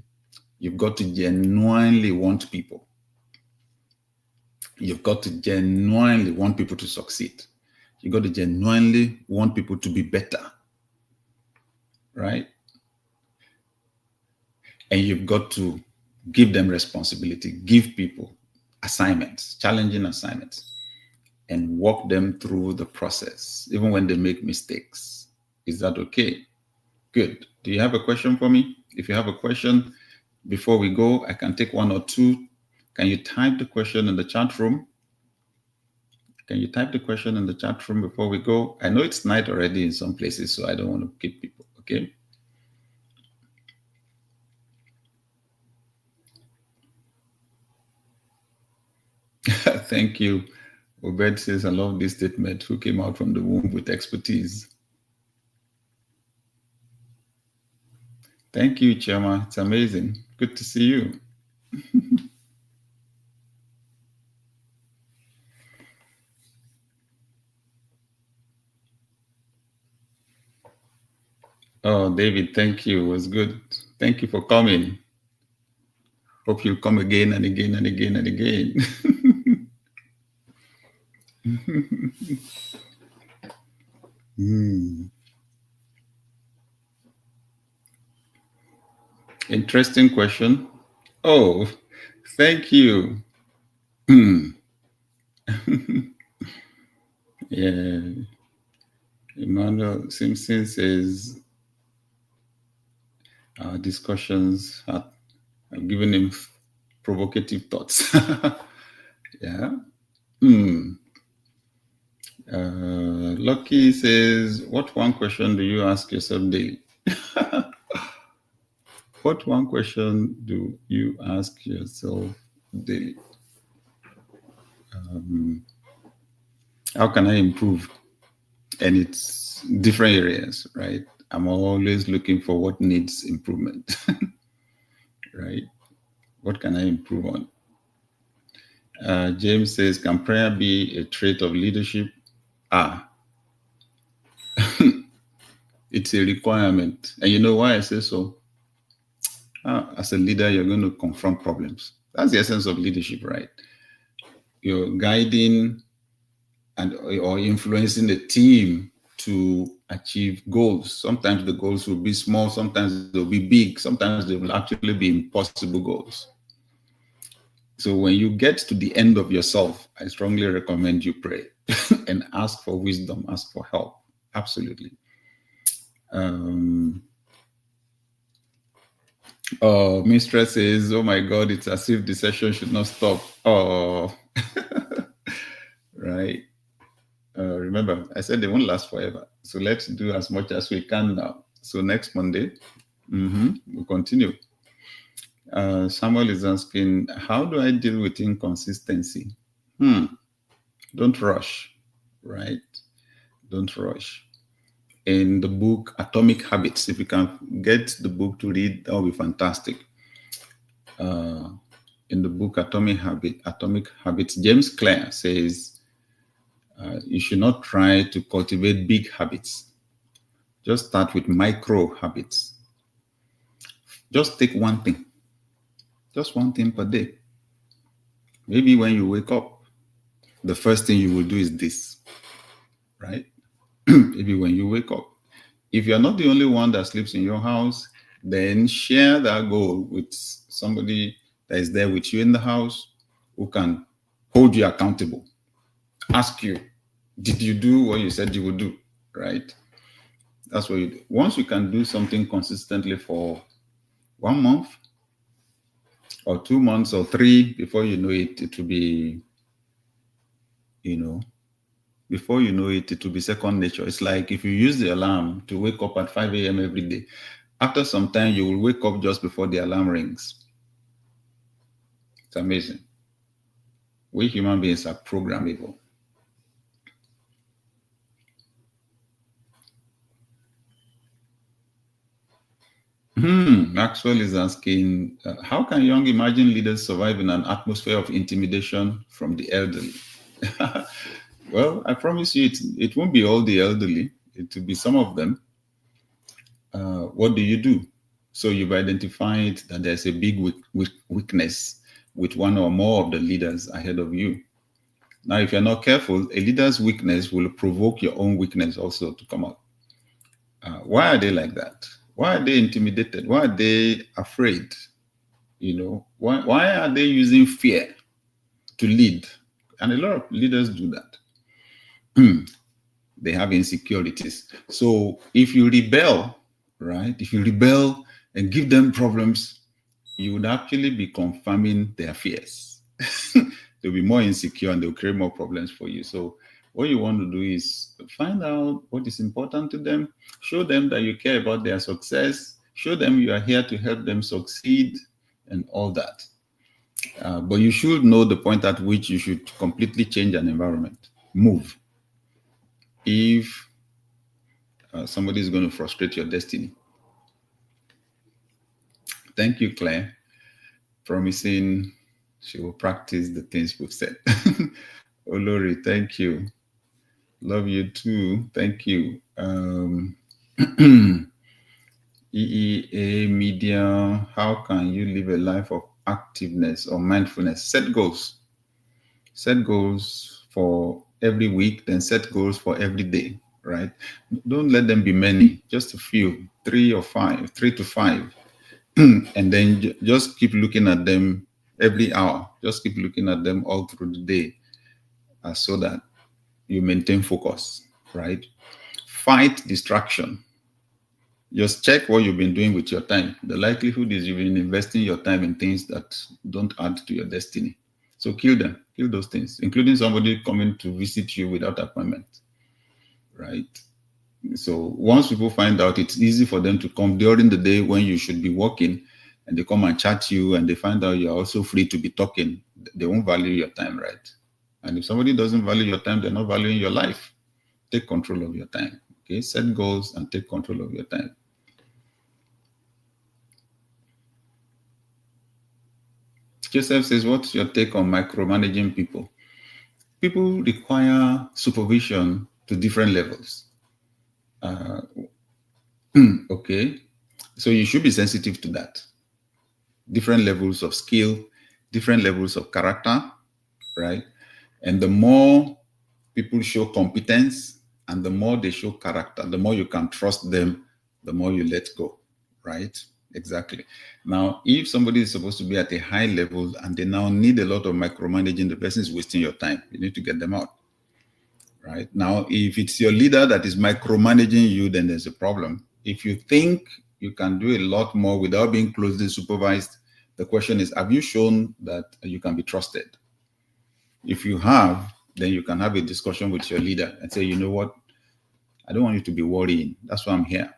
You've got to genuinely want people. You've got to genuinely want people to succeed. You've got to genuinely want people to be better, right? And you've got to give them responsibility, give people assignments, challenging assignments, and walk them through the process, even when they make mistakes. Is that okay? Good. Do you have a question for me? If you have a question, before we go, I can take one or two. Can you type the question in the chat room? Can you type the question in the chat room before we go? I know it's night already in some places, so I don't want to keep people, okay? Thank you. Obed says, I love this statement. Who came out from the womb with expertise? Thank you, Chema. It's amazing. Good to see you. Oh, David, thank you. It was good. Thank you for coming. Hope you'll come again and again and again and again. Interesting question. Oh, thank you. Yeah. Emmanuel Simpson says, our discussions have given him provocative thoughts. Yeah. Lucky says, what one question do you ask yourself daily? What one question do you ask yourself daily? How can I improve? And it's different areas, right? I'm always looking for what needs improvement, right? What can I improve on? James says, can prayer be a trait of leadership? It's a requirement. And you know why I say so? As a leader, you're going to confront problems. That's the essence of leadership, right? You're guiding or influencing the team to achieve goals. Sometimes the goals will be small, sometimes they'll be big, sometimes they will actually be impossible goals. So when you get to the end of yourself, I strongly recommend you pray and ask for wisdom, ask for help. Absolutely. Mistress says, oh my God, it's as if the session should not stop. Oh, right. Remember, I said they won't last forever. So let's do as much as we can now. So next Monday, we'll continue. Samuel is asking, how do I deal with inconsistency? Don't rush, right? Don't rush. In the book Atomic Habits, if you can get the book to read, that will be fantastic. In the book Atomic Habits, James Clear says you should not try to cultivate big habits. Just start with micro habits. Just take one thing. Just one thing per day. Maybe when you wake up, the first thing you will do is this, right? Maybe when you wake up. If you're not the only one that sleeps in your house, then share that goal with somebody that is there with you in the house who can hold you accountable. Ask you, did you do what you said you would do, right? That's what you do. Once you can do something consistently for 1 month or 2 months or 3, before you know it, it will be, before you know it, it will be second nature. It's like if you use the alarm to wake up at 5 a.m. every day, after some time, you will wake up just before the alarm rings. It's amazing. We human beings are programmable. Maxwell is asking, how can young emerging leaders survive in an atmosphere of intimidation from the elderly? Well, I promise you, it won't be all the elderly. It will be some of them. What do you do? So you've identified that there's a big weakness with one or more of the leaders ahead of you. Now, if you're not careful, a leader's weakness will provoke your own weakness also to come out. Why are they like that? Why are they intimidated? Why are they afraid? Why are they using fear to lead? And a lot of leaders do that. They have insecurities. So if you rebel, right? If you rebel and give them problems, you would actually be confirming their fears. They'll be more insecure and they'll create more problems for you. So what you want to do is find out what is important to them, show them that you care about their success, show them you are here to help them succeed and all that. But you should know the point at which you should completely change an environment. Move. If somebody is going to frustrate your destiny. Thank you, Claire, promising she will practice the things we've said. Olori, thank you. Love you too. Thank you. EEA Media, how can you live a life of activeness or mindfulness? Set goals. Set goals for every week, then set goals for every day, right? Don't let them be many, just a few, 3 to 5. And then just keep looking at them every hour. Just keep looking at them all through the day so that you maintain focus, right? Fight distraction. Just check what you've been doing with your time. The likelihood is you've been investing your time in things that don't add to your destiny. So kill them, kill those things, including somebody coming to visit you without appointment, right? So once people find out, it's easy for them to come during the day when you should be working, and they come and chat you, and they find out you're also free to be talking. They won't value your time, right? And if somebody doesn't value your time, they're not valuing your life. Take control of your time, okay? Set goals and take control of your time. Joseph says, what's your take on micromanaging people? People require supervision to different levels. Okay. So you should be sensitive to that. Different levels of skill, different levels of character, right? And the more people show competence and the more they show character, the more you can trust them, the more you let go, right? Exactly. Now, if somebody is supposed to be at a high level and they now need a lot of micromanaging, the person is wasting your time. You need to get them out, right? Now, if it's your leader that is micromanaging you, then there's a problem. If you think you can do a lot more without being closely supervised, the question is, have you shown that you can be trusted? If you have, then you can have a discussion with your leader and say, you know what? I don't want you to be worrying. That's why I'm here.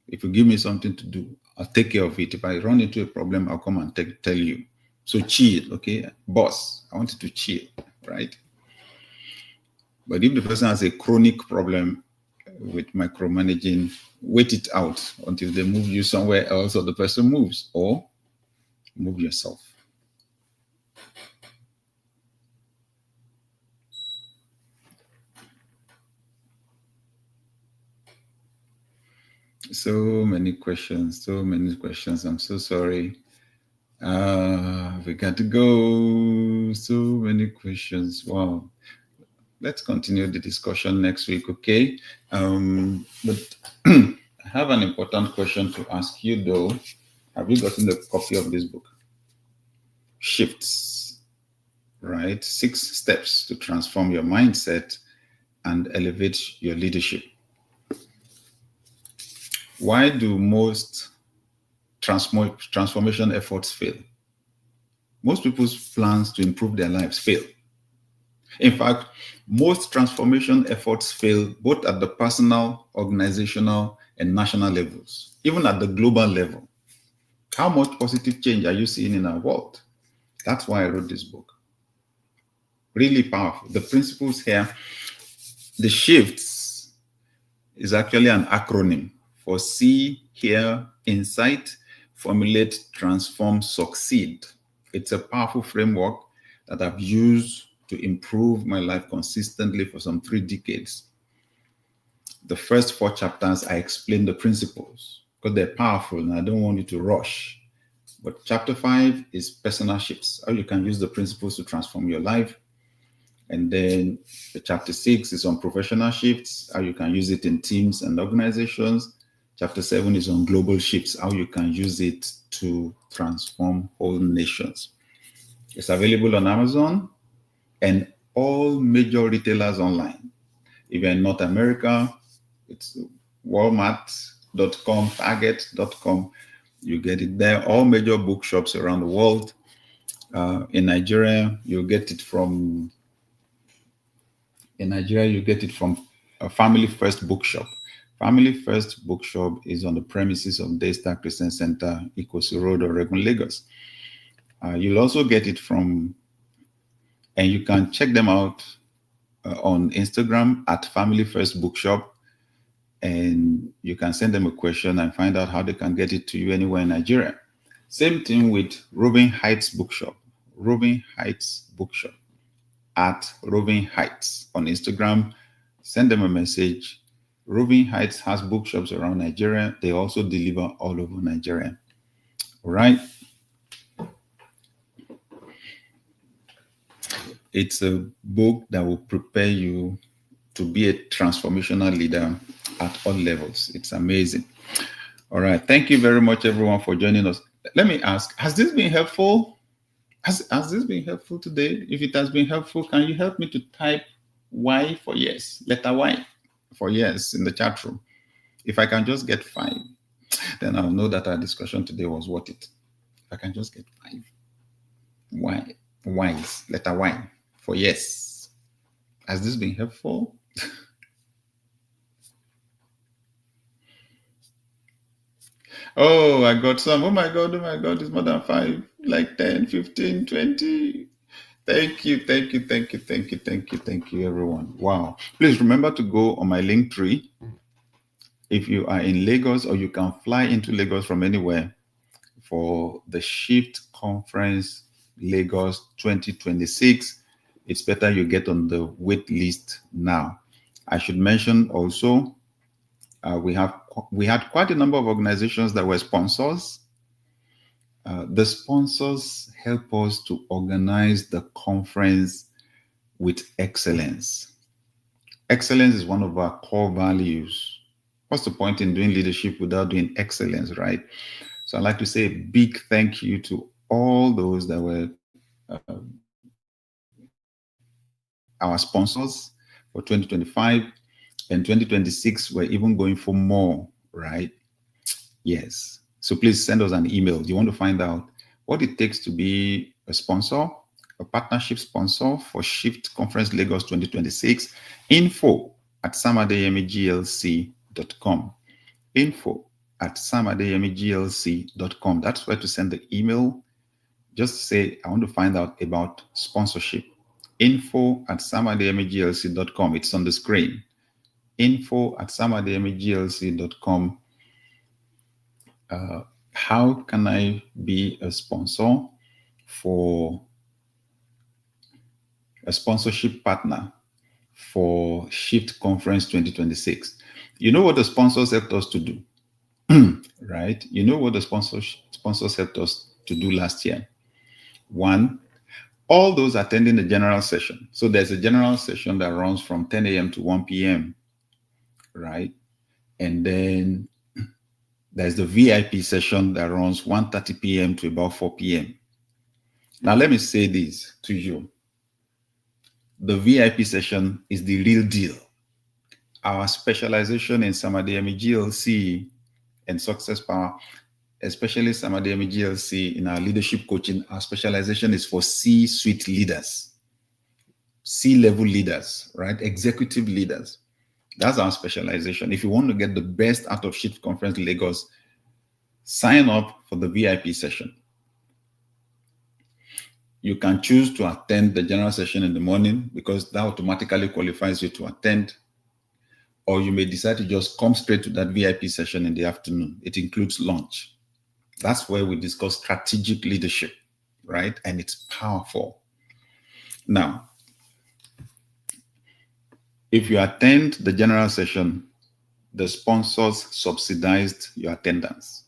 If you give me something to do, I'll take care of it. If I run into a problem, I'll come and tell you. So chill, okay? Boss, I want you to chill, right? But if the person has a chronic problem with micromanaging, wait it out until they move you somewhere else or the person moves, or move yourself. So many questions. I'm so sorry. We got to go. So many questions. Wow. Let's continue the discussion next week, okay? But I have an important question to ask you, though. Have you gotten a copy of this book? Shifts, right? 6 steps to transform your mindset and elevate your leadership. Why do most transformation efforts fail? Most people's plans to improve their lives fail. In fact, most transformation efforts fail both at the personal, organizational, and national levels, even at the global level. How much positive change are you seeing in our world? That's why I wrote this book. Really powerful. The principles here, the shifts is actually an acronym for see, hear, insight, formulate, transform, succeed. It's a powerful framework that I've used to improve my life consistently for some 3 decades. The first 4 chapters, I explain the principles because they're powerful and I don't want you to rush. But chapter 5 is personal shifts, how you can use the principles to transform your life. And then the chapter 6 is on professional shifts, how you can use it in teams and organizations. Chapter 7 is on global shifts, how you can use it to transform whole nations. It's available on Amazon and all major retailers online. If you're in North America, it's Walmart.com, Target.com. You get it there. All major bookshops around the world. In Nigeria, you get it from a Family First Bookshop. Family First Bookshop is on the premises of Daystar Christian Center, Ikosi Road, Oregon, Lagos. You'll also get it from, and you can check them out on Instagram at Family First Bookshop, and you can send them a question and find out how they can get it to you anywhere in Nigeria. Same thing with Roving Heights Bookshop. Roving Heights Bookshop at Roving Heights on Instagram. Send them a message. Roving Heights has bookshops around Nigeria. They also deliver all over Nigeria. All right. It's a book that will prepare you to be a transformational leader at all levels. It's amazing. All right. Thank you very much, everyone, for joining us. Let me ask, has this been helpful? Has this been helpful today? If it has been helpful, can you help me to type Y for yes, letter Y for yes in the chat room? If I can just get 5, then I'll know that our discussion today was worth it. If I can just get 5. Y's, letter Y for yes. Has this been helpful? Oh, I got some. Oh my God, it's more than 5, like 10, 15, 20. Thank you, everyone. Wow. Please remember to go on my link tree. If you are in Lagos or you can fly into Lagos from anywhere for the Shift Conference Lagos 2026, it's better you get on the wait list now. I should mention also, we have we had quite a number of organizations that were sponsors. The sponsors help us to organize the conference with excellence. Excellence is one of our core values. What's the point in doing leadership without doing excellence, right? So I'd like to say a big thank you to all those that were our sponsors for 2025, and 2026, we're even going for more, right? Yes. So please send us an email. Do you want to find out what it takes to be a sponsor, a partnership sponsor for Shift Conference Lagos 2026? info@SamAdeyemiGLC.com. info@SamAdeyemiGLC.com. That's where to send the email. Just say, I want to find out about sponsorship. info@SamAdeyemiGLC.com. It's on the screen. info@SamAdeyemiGLC.com. How can I be a sponsor for a sponsorship partner for Shift Conference 2026? You know what the sponsors helped us to do, right? You know what the sponsors helped us to do last year. One, all those attending the general session. So there's a general session that runs from 10 a.m. to 1 p.m., right? And then there's the VIP session that runs 1:30 p.m. to about 4 p.m. Now, let me say this to you. The VIP session is the real deal. Our specialization in SamAdeyemi GLC and Success Power, especially SamAdeyemi GLC in our leadership coaching, our specialization is for C-suite leaders, C-level leaders, right? Executive leaders. That's our specialization. If you want to get the best out of Shift Conference Lagos, sign up for the VIP session. You can choose to attend the general session in the morning because that automatically qualifies you to attend. Or you may decide to just come straight to that VIP session in the afternoon. It includes lunch. That's where we discuss strategic leadership, right? And it's powerful. Now, if you attend the general session, the sponsors subsidized your attendance.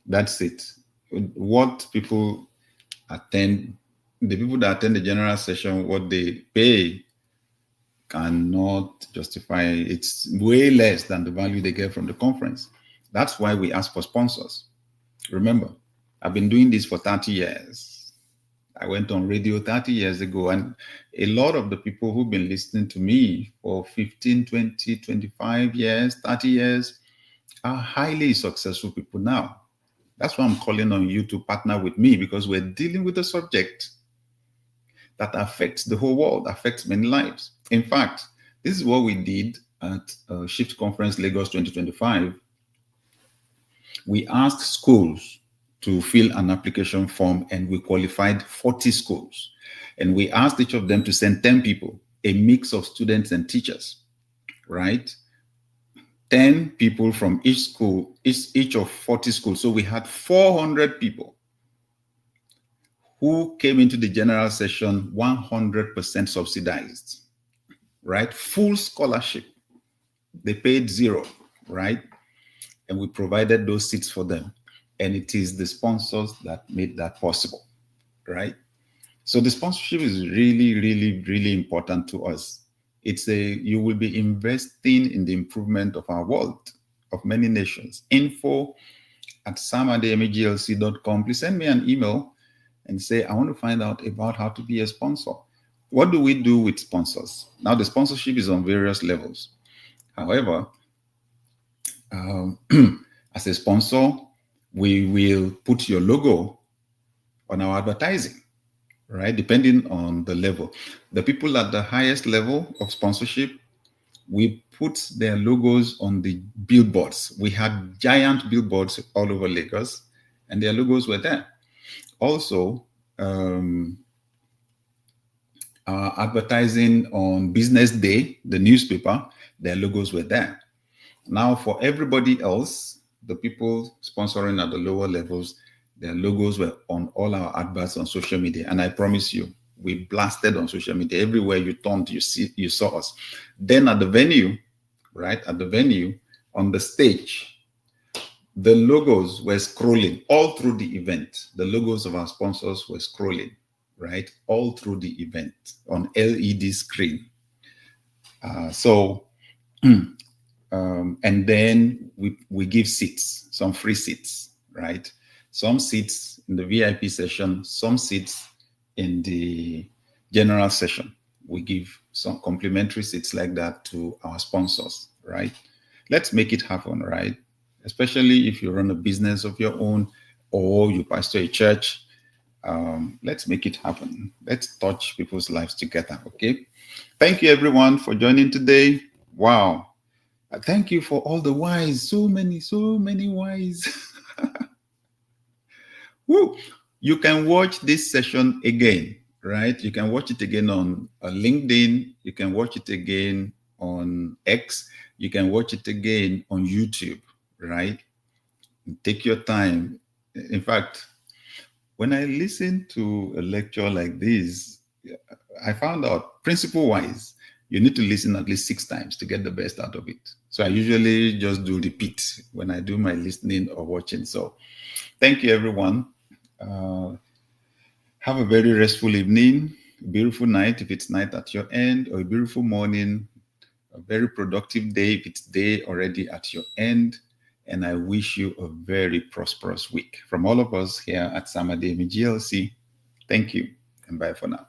That's it. What people attend, the people that attend the general session, what they pay cannot justify, it's way less than the value they get from the conference. That's why we ask for sponsors. Remember, I've been doing this for 30 years. I went on radio 30 years ago, and a lot of the people who've been listening to me for 15, 20, 25 years, 30 years are highly successful people now. That's why I'm calling on you to partner with me, because we're dealing with a subject that affects the whole world, affects many lives. In fact, this is what we did at Shift Conference Lagos 2025. We asked schools to fill an application form, and we qualified 40 schools. And we asked each of them to send 10 people, a mix of students and teachers, right? 10 people from each school, each of 40 schools. So we had 400 people who came into the general session 100% subsidized, right? Full scholarship. They paid zero, right? And we provided those seats for them. And it is the sponsors that made that possible, right? So the sponsorship is really, really, really important to us. You will be investing in the improvement of our world, of many nations. info@SamAdeyemiGLC.com. Please send me an email and say, I want to find out about how to be a sponsor. What do we do with sponsors? Now, the sponsorship is on various levels. However, as a sponsor, we will put your logo on our advertising, right? Depending on the level. The people at the highest level of sponsorship, we put their logos on the billboards. We had giant billboards all over Lagos, and their logos were there. Also, our advertising on Business Day, the newspaper, their logos were there. Now, for everybody else, the people sponsoring at the lower levels, their logos were on all our adverts on social media. And I promise you, we blasted on social media. Everywhere you turned, you saw us. Then at the venue, right? At the venue, on the stage, the logos were scrolling all through the event. The logos of our sponsors were scrolling, right? All through the event on LED screen. And then we give seats, some free seats, right? Some seats in the VIP session, some seats in the general session. We give some complimentary seats like that to our sponsors, right? Let's make it happen, right? Especially if you run a business of your own or you pastor a church. Let's make it happen. Let's touch people's lives together, okay? Thank you, everyone, for joining today. Wow. Thank you for all the whys. So many whys. Woo. You can watch this session again, right? You can watch it again on LinkedIn. You can watch it again on X. You can watch it again on YouTube, right? Take your time. In fact, when I listen to a lecture like this, I found out principle-wise, you need to listen at least 6 times to get the best out of it. So I usually just do repeat when I do my listening or watching. So thank you, everyone. Have a very restful evening, a beautiful night if it's night at your end, or a beautiful morning, a very productive day if it's day already at your end. And I wish you a very prosperous week. From all of us here at SamAdeyemi GLC, thank you and bye for now.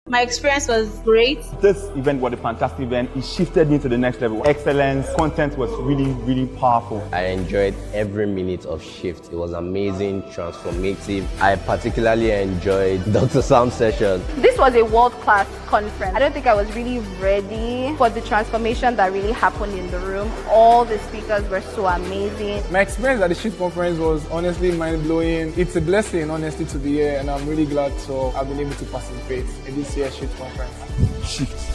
My experience was great. This event was a fantastic event. It shifted me to the next level. Excellence, content was really, really powerful. I enjoyed every minute of Shift. It was amazing, transformative. I particularly enjoyed Dr. Sam's session. This was a world-class conference. I don't think I was really ready for the transformation that really happened in the room. All the speakers were so amazing. My experience at the Shift conference was honestly mind-blowing. It's a blessing, honestly, to be here, and I'm really glad to have been able to participate in this year's Shift conference. Shift.